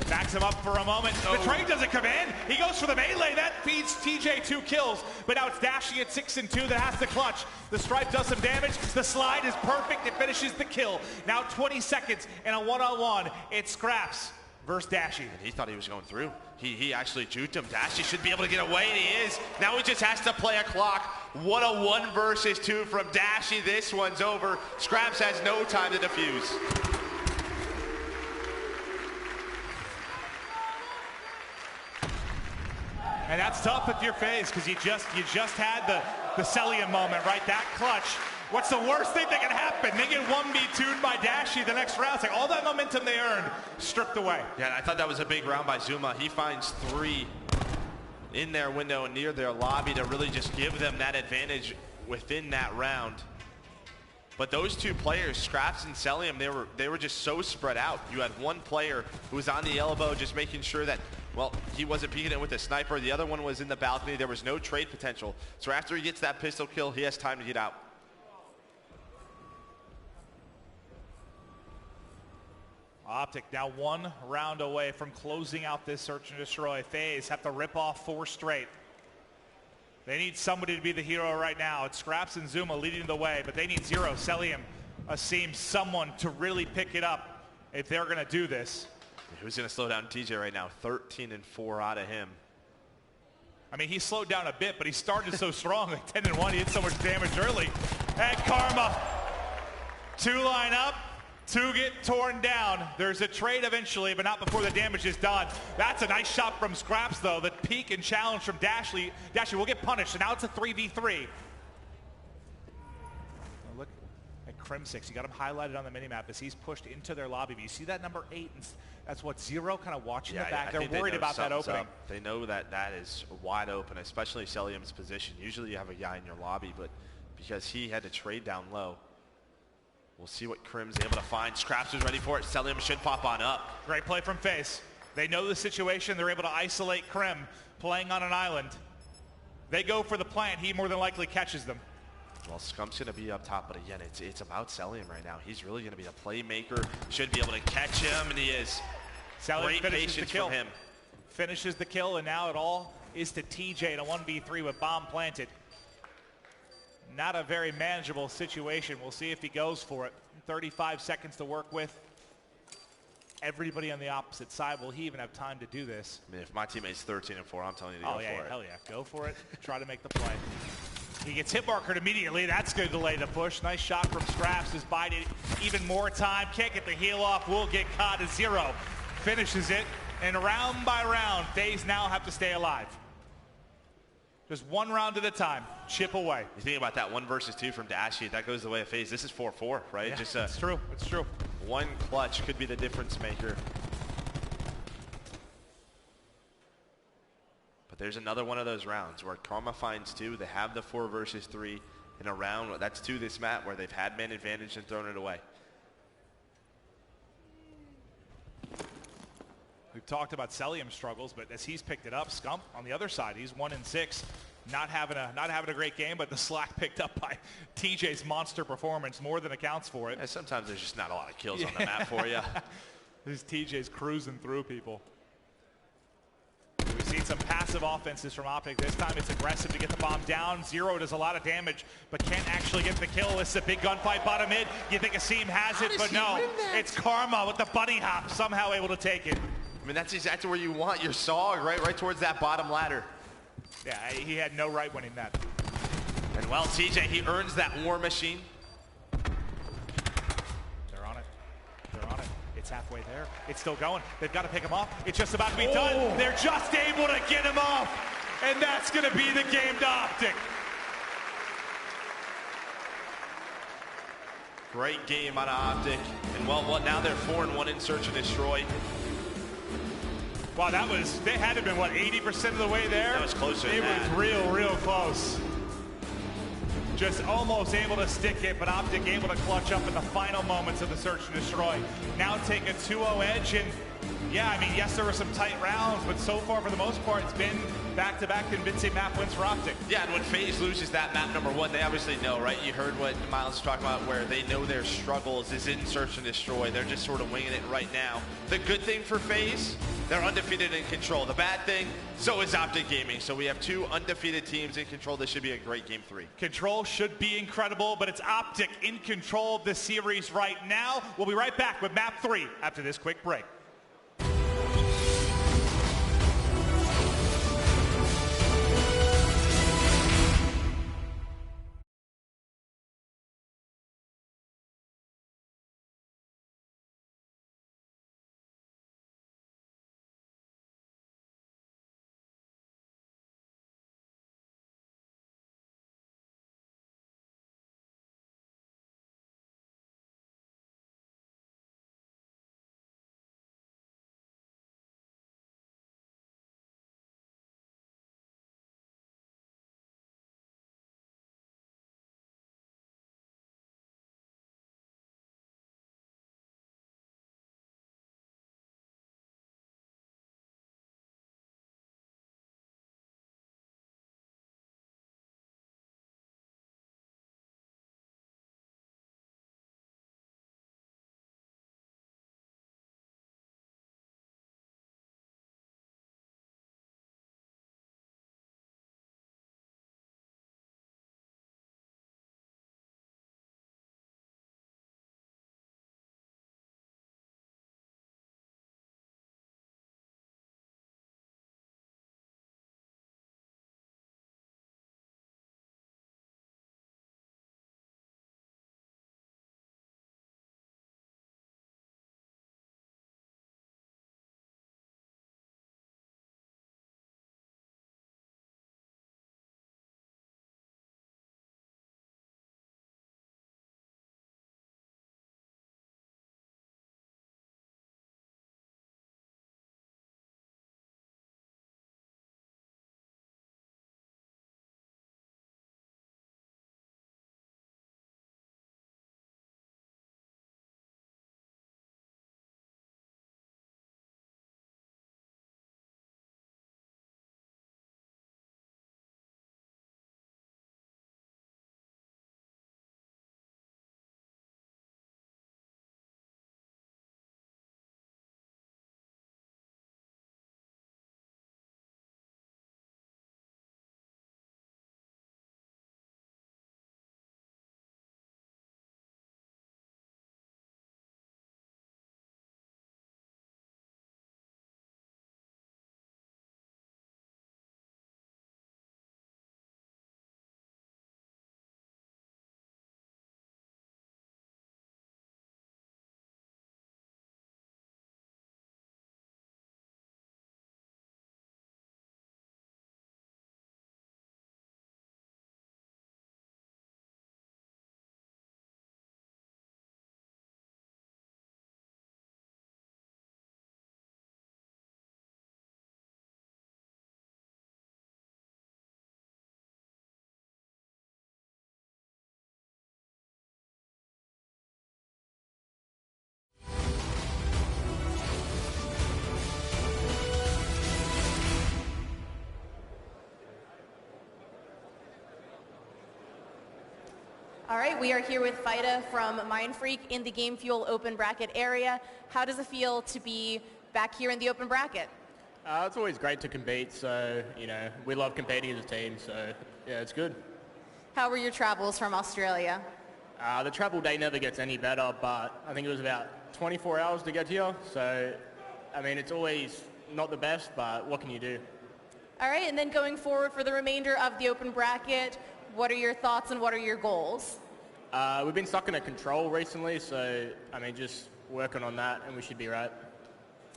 Backs him up for a moment. The trade doesn't come in. He goes for the melee. That feeds TJ 2 kills. But now it's Dashi at 6 and 2 that has to clutch. The stripe does some damage. The slide is perfect. It finishes the kill. Now 20 seconds and a one-on-one. It Scraps versus Dashi. And he thought he was going through. He actually juked him. Dashi should be able to get away, and he is. Now he just has to play a clock. What a 1 versus 2 from Dashi. This one's over. Scraps has no time to defuse. And that's tough if you're Faze because you just had the Celium moment, right? That clutch. What's the worst thing that can happen? They get 1v2'd by Dashi the next round. It's like all that momentum they earned stripped away. Yeah, and I thought that was a big round by Zuma. He finds 3 in their window and near their lobby to really just give them that advantage within that round. But those 2 players, Scraps and Celium, they were just so spread out. You had one player who was on the elbow just making sure that, well, he wasn't peeking it with a sniper. The other one was in the balcony. There was no trade potential. So after he gets that pistol kill, he has time to get out. Optic now 1 round away from closing out this search and destroy. Faze have to rip off 4 straight. They need somebody to be the hero right now. It's Scraps and Zuma leading the way, but they need Zero, Celium, Asim, someone to really pick it up if they're going to do this. Who's going to slow down TJ right now? 13 and 4 out of him. I mean, he slowed down a bit, but he started so strong, like 10 and 1. He did so much damage early. And Karma, 2 line up. 2 get torn down. There's a trade eventually, but not before the damage is done. That's a nice shot from Scraps, though. The peek and challenge from Dashi will get punished, and now it's a 3v3. Look at Crim6. You got him highlighted on the minimap as he's pushed into their lobby. But you see that number 8? And that's what Zero kind of watching the back. They're worried about that opening. They know that that is wide open, especially Celium's position. Usually you have a guy in your lobby, but because he had to trade down low, we'll see what Crim's able to find. Scraps is ready for it. Celium should pop on up. Great play from Faze. They know the situation. They're able to isolate Crim playing on an island. They go for the plant. He more than likely catches them. Well, Skunk's going to be up top, but again, it's about Celium right now. He's really going to be a playmaker. Should be able to catch him, and he is. Celium Great finishes the patience kill. from him. Finishes the kill, and now it all is to TJ in a 1v3 with bomb planted. Not a very manageable situation. We'll see if he goes for it. 35 seconds to work with. Everybody on the opposite side. Will he even have time to do this? I mean, if my teammate's 13 and 4, I'm telling you to go for it. Hell yeah. Go for it. Try to make the play. He gets hit markered immediately. That's good delay to push. Nice shot from Scraps. Is biding even more time. Can't get the heel off. Will get caught as Zero finishes it. And round by round, Faze now have to stay alive. Just 1 round at a time. Chip away. You think about that 1 versus 2 from Dashi. That goes the way of Faze. This is 4-4, right? Yeah, Just it's true. It's true. 1 clutch could be the difference maker. But there's another one of those rounds where Karma finds 2. They have the 4 versus 3 in a round. That's 2 this map where they've had man advantage and thrown it away. We've talked about Celium's struggles, but as he's picked it up, Scump on the other side, he's 1 and 6. Not having a great game, but the slack picked up by TJ's monster performance more than accounts for it. Yeah, sometimes there's just not a lot of kills on the map for you. This TJ's cruising through people. We've seen some passive offenses from Optic. This time it's aggressive to get the bomb down. Zero does a lot of damage, but can't actually get the kill. It's a big gunfight bottom mid. You think Asim has it, but no. It's Karma with the bunny hop, somehow able to take it. I mean, that's exactly where you want your SOG, right towards that bottom ladder. Yeah, he had no right winning that. And well, TJ, he earns that War Machine. They're on it. They're on it. It's halfway there. It's still going. They've got to pick him off. It's just about to be done. They're just able to get him off. And that's going to be the game to Optic. Great game out of Optic. And well, now they're 4-1 in Search and Destroy. Wow, they had to have been, what, 80% of the way there? That was closer than It that. was real close. Just almost able to stick it, but Optic able to clutch up in the final moments of the Search and Destroy. Now take a 2-0 edge, and yeah, I mean, yes, there were some tight rounds, but so far, for the most part, it's been back-to-back convincing map wins for Optic. Yeah, and when FaZe loses that map number 1, they obviously know, right? You heard what Miles was talking about, where they know their struggles is in Search and Destroy. They're just sort of winging it right now. The good thing for FaZe, they're undefeated in Control. The bad thing, so is Optic Gaming. So we have 2 undefeated teams in Control. This should be a great game 3. Control should be incredible, but it's Optic in control of the series right now. We'll be right back with map 3 after this quick break. All right, we are here with Fida from Mindfreak in the Game Fuel open bracket area. How does it feel to be back here in the open bracket? It's always great to compete, so, we love competing as a team, so, yeah, it's good. How were your travels from Australia? The travel day never gets any better, but I think it was about 24 hours to get here, so I mean, it's always not the best, but what can you do? All right, and then going forward for the remainder of the open bracket, what are your thoughts and what are your goals? We've been stuck in a control recently, so, I mean, just working on that and we should be right.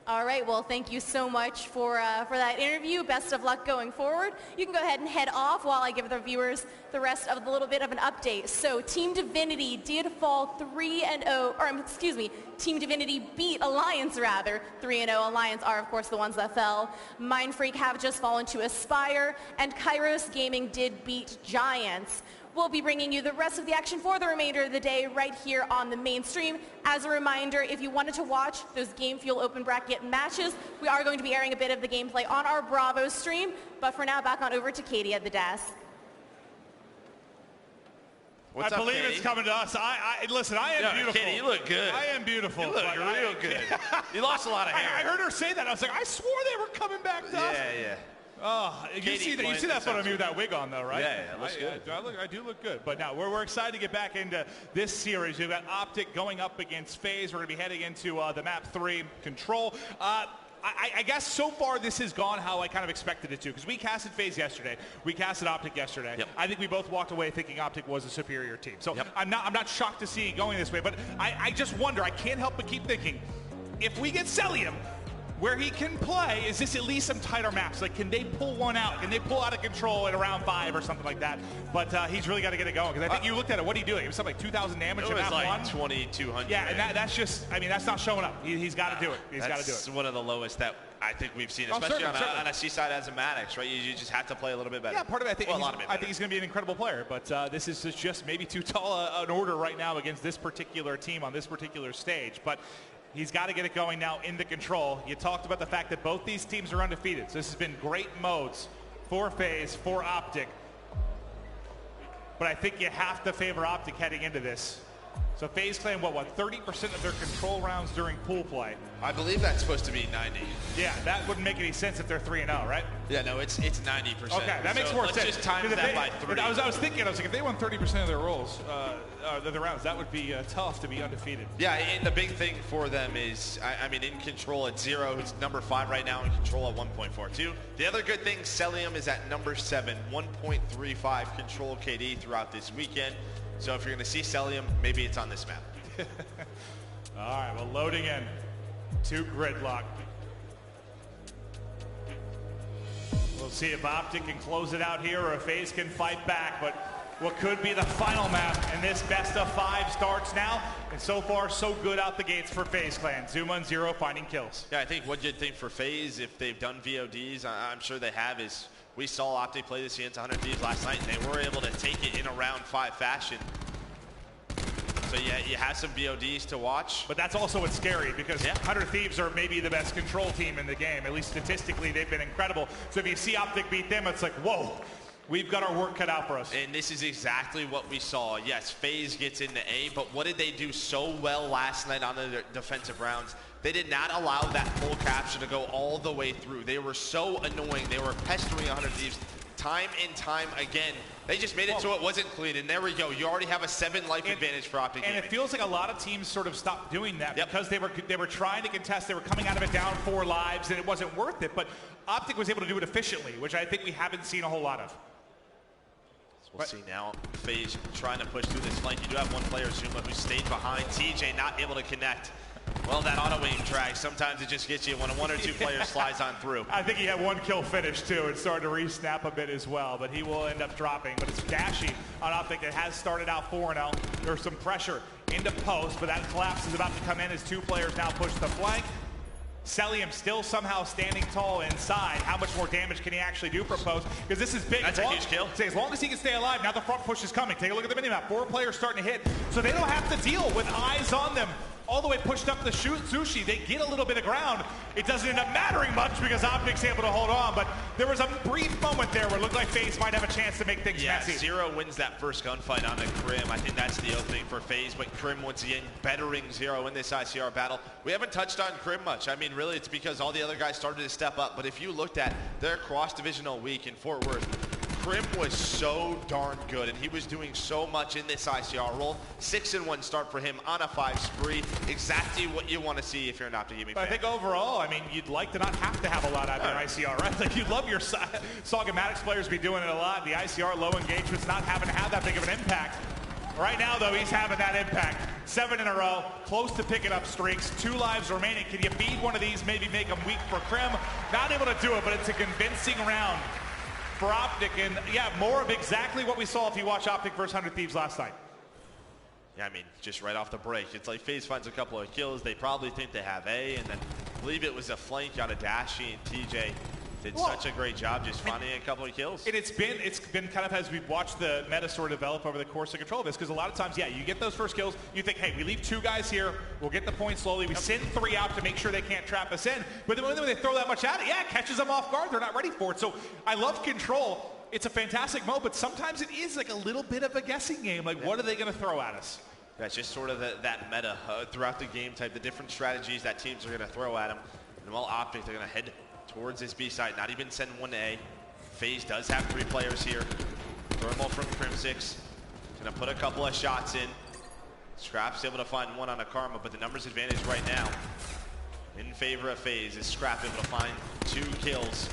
All right, well, thank you so much for that interview. Best of luck going forward. You can go ahead and head off while I give the viewers the rest of the little bit of an update. So Team Divinity did fall 3-0, or excuse me, Team Divinity beat Alliance rather. 3-0. Alliance are, of course, the ones that fell. Mindfreak have just fallen to Aspire, and Kairos Gaming did beat Giants. We'll be bringing you the rest of the action for the remainder of the day right here on the main stream. As a reminder, if you wanted to watch those Game Fuel Open Bracket matches, we are going to be airing a bit of the gameplay on our Bravo stream. But for now, back on over to Katie at the desk. I believe Katie? It's coming to us. Listen, I am beautiful. Katie, you look good. I am beautiful. You look real good. You lost a lot of hair. I heard her say that. I was like, I swore they were coming back to us. Yeah. Oh, you see that photo of me with that wig on, though, right? Yeah, looks good. I do look good. But now we're excited to get back into this series. We've got Optic going up against Faze. We're going to be heading into the map 3 Control. I guess so far this has gone how I kind of expected it to, because we casted Faze yesterday. We casted Optic yesterday. Yep. I think we both walked away thinking Optic was a superior team. So I'm not shocked to see it going this way, but I just wonder, I can't help but keep thinking, if we get Celium, where he can play, is this at least some tighter maps? Like, can they pull one out? Can they pull out of Control at around 5 or something like that? But he's really got to get it going, because I think you looked at it. What are you doing? It was something like 2,000 damage in map 1? It was like 2,200. Yeah, and that's just, I mean, that's not showing up. He's got to do it. He's got to do it. That's one of the lowest that I think we've seen, especially on a Seaside Asthmatics, right? You just have to play a little bit better. Yeah, part of it, I think he's going to be an incredible player, but this is just maybe too tall an order right now against this particular team on this particular stage. But he's got to get it going now in the Control. You talked about the fact that both these teams are undefeated. So this has been great modes for Faze, for Optic. But I think you have to favor Optic heading into this. So Faze claim what 30% of their Control rounds during pool play. I believe that's supposed to be 90. Yeah, that wouldn't make any sense if they're 3-0, right? Yeah, no, it's 90%. Okay, that makes more sense. Let's just times that by 3. I was thinking, like, if they won 30% of their rolls, the rounds, that would be tough to be undefeated. Yeah, and the big thing for them is, I mean, in Control at 0, it's number 5 right now, in Control at 1.42. The other good thing, Celium is at number 7, 1.35 Control KD throughout this weekend. So if you're going to see Celium, maybe it's on this map. All right, well, loading in to Gridlock. We'll see if Optic can close it out here or if Faze can fight back. But what could be the final map in this best of 5 starts now. And so far, so good out the gates for Faze Clan. Zuma and Zero finding kills. Yeah, I think what you'd think for Faze, if they've done VODs, I'm sure they have, is we saw Optic play this against 100 Thieves last night, and they were able to take it in a round 5 fashion. So yeah, you have some VODs to watch. But that's also what's scary, because 100 Thieves are maybe the best Control team in the game. At least statistically, they've been incredible. So if you see Optic beat them, it's like, whoa, we've got our work cut out for us. And this is exactly what we saw. Yes, Faze gets into A, but what did they do so well last night on the defensive rounds? They did not allow that full capture to go all the way through. They were so annoying. They were pestering 100 Thieves time and time again. They just made it so it wasn't clean, and there we go. You already have a 7 life advantage for Optic Gaming. And it feels like a lot of teams sort of stopped doing that because they were trying to contest. They were coming out of it down 4 lives, and it wasn't worth it. But Optic was able to do it efficiently, which I think we haven't seen a whole lot of. We'll see now. Faze trying to push through this flank. You do have one player, Zuma, who stayed behind. TJ not able to connect. Well, that auto-aim track, sometimes it just gets you when 1 or 2 players slides on through. I think he had 1 kill finish, too. It's starting to re-snap a bit as well, but he will end up dropping. But it's Dashy on Optic that has started out 4-0. There's some pressure into post, but that collapse is about to come in as 2 players now push the flank. Celium still somehow standing tall inside. How much more damage can he actually do for post? Because this is big. That's a huge kill. As long as he can stay alive, now the front push is coming. Take a look at the minimap. 4 players starting to hit. So they don't have to deal with eyes on them all the way pushed up the Sushi. They get a little bit of ground. It doesn't end up mattering much because Optic's able to hold on. But there was a brief moment there where it looked like Faze might have a chance to make things messy. Zero wins that first gunfight on a Krim. I think that's the opening for Faze. But Krim, once again, bettering Zero in this ICR battle. We haven't touched on Krim much. I mean, really, it's because all the other guys started to step up. But if you looked at their cross-divisional week in Fort Worth, Crim was so darn good, and he was doing so much in this ICR role. 6-1 start for him on a 5 spree. Exactly what you want to see if you're an Optic Gaming fan. I think overall, I mean, you'd like to not have to have a lot out of your ICR, right? Like, you'd love your Sagamatics players be doing it a lot. The ICR low engagements not having to have that big of an impact. Right now, though, he's having that impact. 7 in a row, close to picking up streaks. 2 lives remaining. Can you beat one of these, maybe make them weak for Crim? Not able to do it, but it's a convincing round for Optic. And, yeah, more of exactly what we saw if you watch Optic versus 100 Thieves last night. Yeah, I mean, just right off the break. It's like FaZe finds a couple of kills. They probably think they have A, and then I believe it was a flank out of Dashy, and TJ did such a great job just finding a couple of kills. And it's been kind of as we've watched the meta sort of develop over the course of control of this, because a lot of times, yeah, you get those first kills, you think, hey, we leave 2 guys here, we'll get the point slowly, we send 3 out to make sure they can't trap us in, but then when they throw that much at it, yeah, it catches them off guard, they're not ready for it. So I love control. It's a fantastic mode, but sometimes it is like a little bit of a guessing game. Like, what are they going to throw at us? That's just sort of that meta throughout the game type, the different strategies that teams are going to throw at them. And while Optic, they're going to head towards this B side, not even send one to A. Faze does have 3 players here. Thermal from Crim6. Gonna put a couple of shots in. Scrap's able to find 1 on a Karma, but the numbers advantage right now in favor of Faze. Is Scrap able to find 2 kills.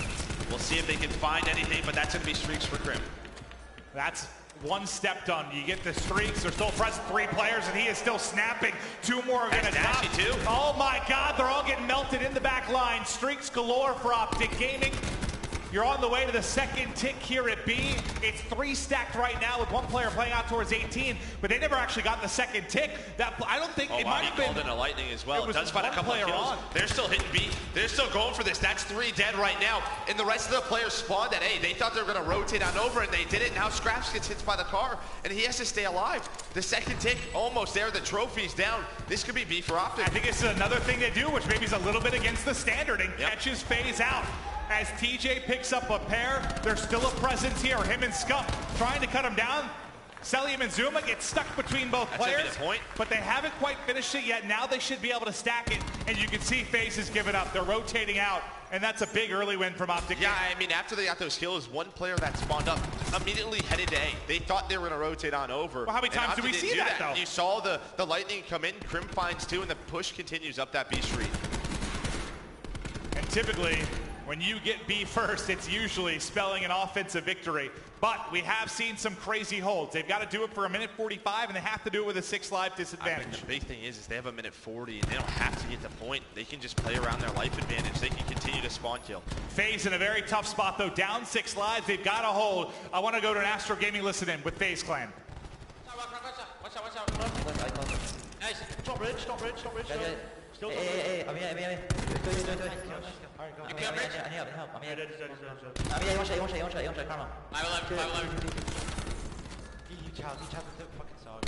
We'll see if they can find anything, but that's gonna be streaks for Crim. That's 1 step done. You get the streaks. They're still pressing 3 players, and he is still snapping. 2 more are going to top. Too. Oh my God! They're all getting melted in the back line. Streaks galore for Optic Gaming. You're on the way to the 2nd tick here at B. It's 3 stacked right now with 1 player playing out towards 18, but they never actually got the 2nd tick. That I don't think it might have been. Called in a lightning as well. It does find a couple of kills. on. They're still hitting B. They're still going for this. That's 3 dead right now. And the rest of the players spawned at A. They thought they were going to rotate on over, and they did it. Now Scraps gets hit by the car, and he has to stay alive. The 2nd tick almost there. The trophy's down. This could be B for Optic. I think it's another thing they do, which maybe is a little bit against the standard, and catches Faze out. As TJ picks up a pair, there's still a presence here. Him and Scump trying to cut him down. Celium and Zuma get stuck between both players, but they haven't quite finished it yet. Now they should be able to stack it, and you can see Faze is giving up. They're rotating out, and that's a big early win from Optic. Yeah, I mean, after they got those kills, 1 player that spawned up immediately headed to A. They thought they were going to rotate on over. Well, how many times do we see that, though? You saw the lightning come in, Crim finds 2, and the push continues up that B street. And typically, when you get B first, it's usually spelling an offensive victory. But we have seen some crazy holds. They've got to do it for 1:45, and they have to do it with a 6 life disadvantage. I mean, the big thing is they have 1:40, and they don't have to get the point. They can just play around their life advantage. They can continue to spawn kill. Faze in a very tough spot, though. Down 6 lives. They've got to hold. I want to go to an Astro Gaming listen-in with Faze Clan. Watch out. Nice. Stop bridge. Still hey, I'm here. Do it. You kill bridge? I need help. I'm here. I'm here, you want shot, Karma. 511. You child with the fucking song.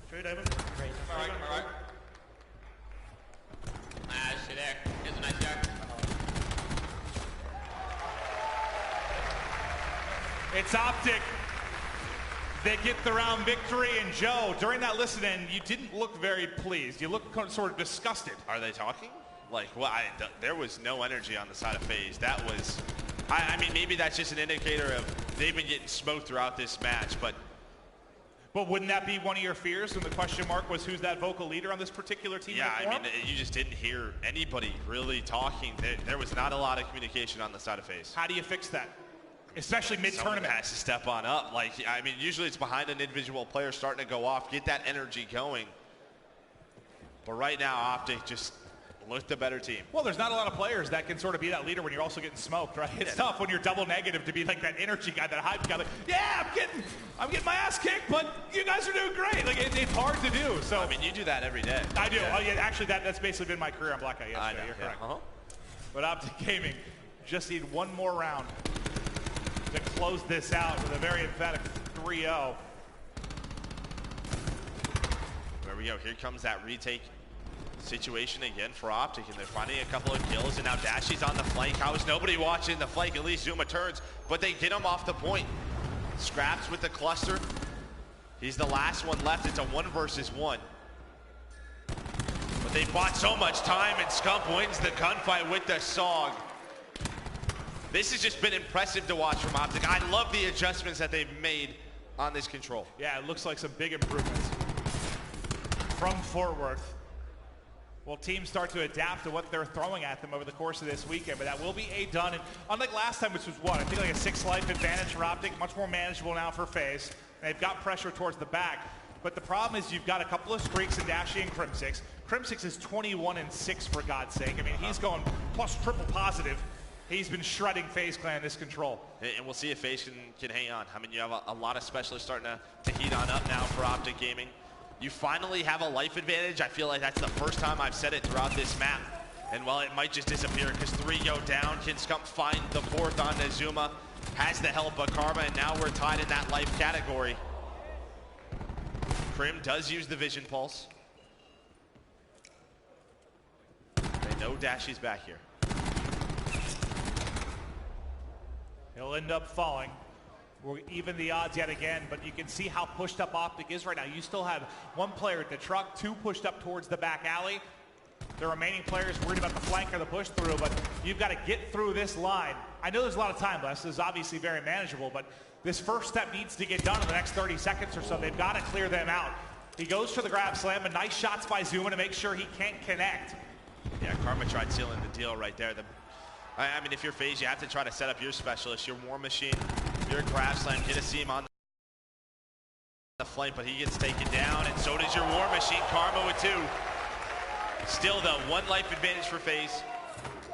True, David. Great. Alright. Shit there. Here's a nice yard. It's Optic. They get the round victory, and Joe, during that listen-in, you didn't look very pleased. You looked sort of disgusted. Are they talking? Like, well, there was no energy on the side of Faze. That was, I mean, maybe that's just an indicator of they've been getting smoked throughout this match, but wouldn't that be one of your fears when the question mark was who's that vocal leader on this particular team? Yeah, I mean, you just didn't hear anybody really talking. There was not a lot of communication on the side of Faze. How do you fix that? Especially mid-tournament. Someone has to step on up. Like, I mean, usually it's behind an individual player starting to go off, get that energy going. But right now, Optic just looked the better team. Well, there's not a lot of players that can sort of be that leader when you're also getting smoked, right? It's tough when you're double negative to be like that energy guy, that hype guy. Like, yeah, I'm getting my ass kicked, but you guys are doing great. Like, it's hard to do. So I mean, you do that every day. I do. Yeah. Oh, yeah, actually, that's basically been my career on Blackout yesterday. I know. You're correct. But Optic Gaming just need 1 more round to close this out with a very emphatic 3-0. There we go. Here comes that retake situation again for Optic, and they're finding a couple of kills, and now Dashy's on the flank. How is nobody watching the flank? At least Zuma turns, but they get him off the point. Scraps with the cluster. He's the last one left. It's a 1 versus 1. But they bought so much time, and Scump wins the gunfight with the Sog. This has just been impressive to watch from Optic. I love the adjustments that they've made on this control. Yeah, it looks like some big improvements from Fort Worth. Will teams start to adapt to what they're throwing at them over the course of this weekend? But that will be done. And unlike last time, which was what? I think like a 6-life advantage for Optic, much more manageable now for Faze. They've got pressure towards the back. But the problem is you've got a couple of streaks in Dashy and Crimsix. Crimsix is 21-6 for God's sake. I mean, he's going plus triple positive. He's been shredding Faze Clan in this control. And we'll see if Faze can hang on. I mean, you have a lot of specialists starting to heat on up now for Optic Gaming. You finally have a life advantage. I feel like that's the first time I've said it throughout this map. And while it might just disappear because 3 go down, can Scump find the 4th on Nezuma? Has the help of Karma, and now we're tied in that life category. Crim does use the Vision Pulse. They know Dashy's back here. He'll end up falling. We'll even the odds yet again, but you can see how pushed up Optic is right now. You still have 1 player at the truck, 2 pushed up towards the back alley. The remaining players worried about the flank or the push through, but you've got to get through this line. I know there's a lot of time left. This is obviously very manageable, but this first step needs to get done in the next 30 seconds or so. They've got to clear them out. He goes for the grab slam, and nice shots by Zuma to make sure he can't connect. Yeah, Karma tried sealing the deal right there. I mean, if you're Faze, you have to try to set up your specialist, your War Machine, your grab slam, get a seam on the flank, but he gets taken down, and so does your War Machine. Karma with 2. Still, though, 1 life advantage for Faze.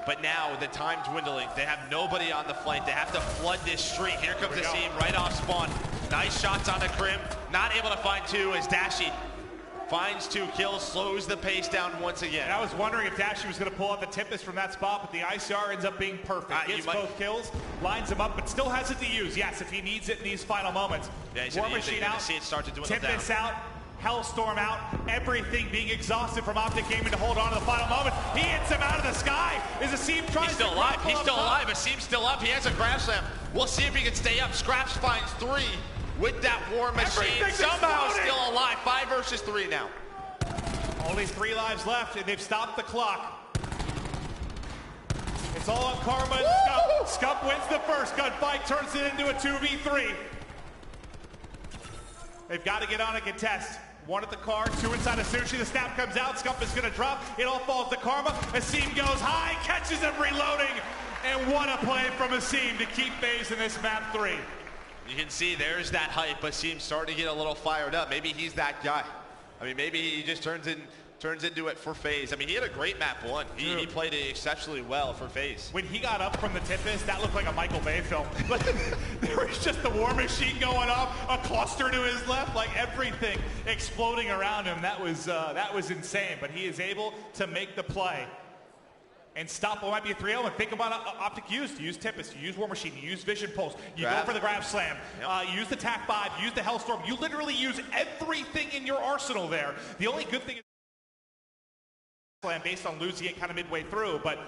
But now the time dwindling. They have nobody on the flank. They have to flood this streak. Here comes the seam right off spawn. Nice shots on the Crim. Not able to find 2 as Dashy finds 2 kills, slows the pace down once again. And I was wondering if Dashy was going to pull out the Tempest from that spot, but the ICR ends up being perfect. Gets both kills, lines him up, but still has it to use. Yes, if he needs it in these final moments. Yeah, he's War Machine out, see it start to dwindle Tempest down. out, Hellstorm out, everything being exhausted from Optic Gaming to hold on to the final moment. He hits him out of the sky. Is Asim trying to still alive. He's still alive. Asim's still up. He has a grab slam. We'll see if he can stay up. Scraps finds 3 with that War Machine. Somehow still alive. 5 versus 3 now. Only 3 lives left, and they've stopped the clock. It's all on Karma and Scump. Scump wins the first gunfight, turns it into a 2v3. They've got to get on a contest. 1 at the car, 2 inside of Sushi. The snap comes out. Scump is going to drop. It all falls to Karma. Asim goes high, catches him reloading. And what a play from Asim to keep Faze in this map 3. You can see there's that hype. Asim's starting to get a little fired up. Maybe he's that guy. I mean, maybe he just turns into it for Faze. I mean, he had a great map 1. He played it exceptionally well for Faze. When he got up from the Tempest, that looked like a Michael Bay film. There was just the War Machine going off, a cluster to his left, like everything exploding around him. That was insane. But he is able to make the play and stop what might be a 3-0. And think about Optic use. You use Tempest, you use War Machine, you use Vision Pulse, you go for the grab slam, you use the TAC 5, you use the Hellstorm. You literally use everything in your arsenal there. The only good thing is slam based on losing it kind of midway through, but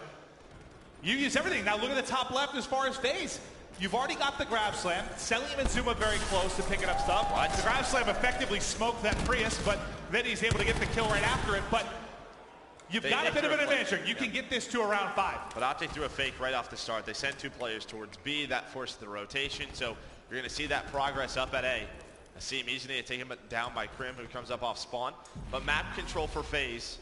you use everything. Now look at the top left as far as Faze. You've already got the grab slam. Selim and Zuma very close to picking up stuff. The grab slam effectively smoked that Prius, but then he's able to get the kill right after it. But you've got a bit of an advantage. You can get this to around 5. But Optic threw a fake right off the start. They sent 2 players towards B. That forced the rotation. So you're going to see that progress up at A. Asim easily to take him down by Crim, who comes up off spawn. But map control for Faze.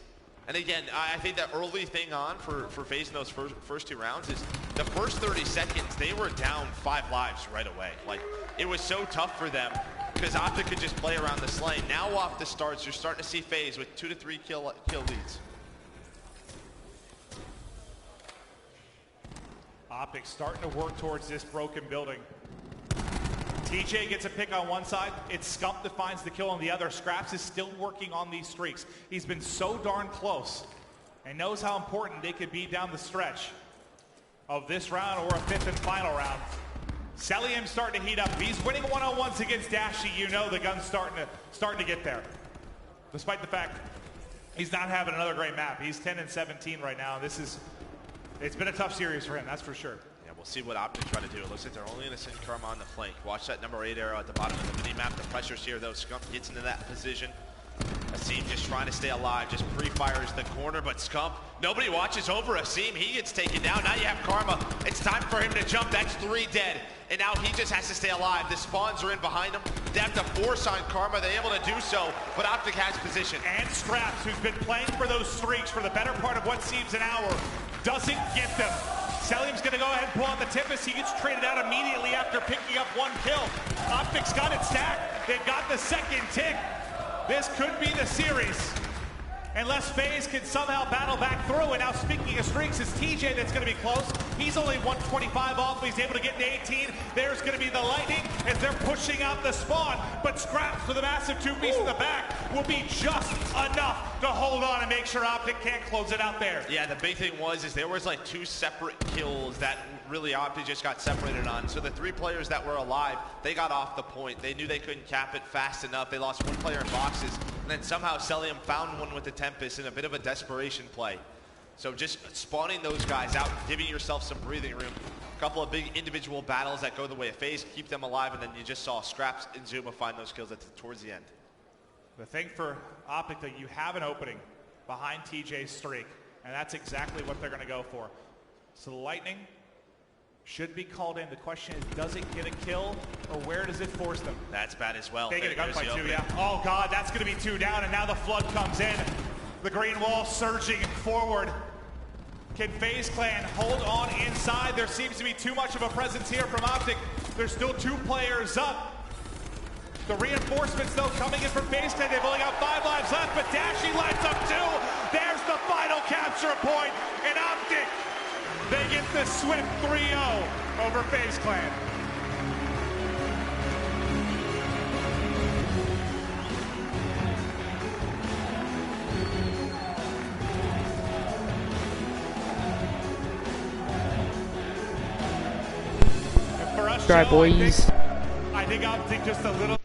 And again, I think that early thing on for Faze in those first 2 rounds is the first 30 seconds, they were down 5 lives right away. Like, it was so tough for them because Optic could just play around this lane. Now off the starts, you're starting to see Faze with 2 to 3 kill leads. Optic starting to work towards this broken building. TJ gets a pick on one side. It's Scump that finds the kill on the other. Scraps is still working on these streaks. He's been so darn close and knows how important they could be down the stretch of this round or a 5th and final round. Selim's starting to heat up. He's winning one-on-ones against Dashy. You know the gun's starting to get there. Despite the fact he's not having another great map. He's 10-17 right now. It's been a tough series for him, that's for sure. Yeah, we'll see what Optic try to do. It looks like they're only going to send Karma on the flank. Watch that number 8 arrow at the bottom of the mini-map. The pressure's here, though. Scump gets into that position. Asim just trying to stay alive, just pre-fires the corner, but Scump, nobody watches over Asim. He gets taken down. Now you have Karma. It's time for him to jump. That's 3 dead. And now he just has to stay alive. The spawns are in behind him. They have to force on Karma. They're able to do so, but Optic has position. And Scraps, who's been playing for those streaks for the better part of what seems an hour, doesn't get them. Selim's going to go ahead and pull on the Tempest. He gets traded out immediately after picking up 1 kill. Optic's got it stacked. They've got the second tick. This could be the series. Unless Faze can somehow battle back through. And now speaking of streaks, it's TJ that's going to be close. He's only 125 off, but he's able to get to 18. There's going to be the lightning as they're pushing out the spawn. But Scraps for the massive 2-piece in the back will be just enough to hold on and make sure Optic can't close it out there. Yeah, the big thing is there was like 2 separate kills that really Optic just got separated on. So the 3 players that were alive, they got off the point. They knew they couldn't cap it fast enough. They lost 1 player in boxes. And then somehow Celium found one with the Tempest in a bit of a desperation play. So just spawning those guys out, giving yourself some breathing room. A couple of big individual battles that go the way of Faze, keep them alive, and then you just saw Scraps and Zuma find those kills towards the end. The thing for Optic, that you have an opening behind TJ's streak, and that's exactly what they're going to go for. So the Lightning should be called in. The question is, does it get a kill, or where does it force them? That's bad as well. They get a gunfight too, yeah. Oh God, that's going to be 2 down, and now the flood comes in. The green wall surging forward. Can Faze Clan hold on inside? There seems to be too much of a presence here from Optic. There's still 2 players up. The reinforcements, though, coming in from Faze Clan. They've only got 5 lives left, but Dashy lights up 2. There's the final capture point, and Optic, they get the swift 3-0 over Faze Clan. For us, Try, boys. I think Optic just a little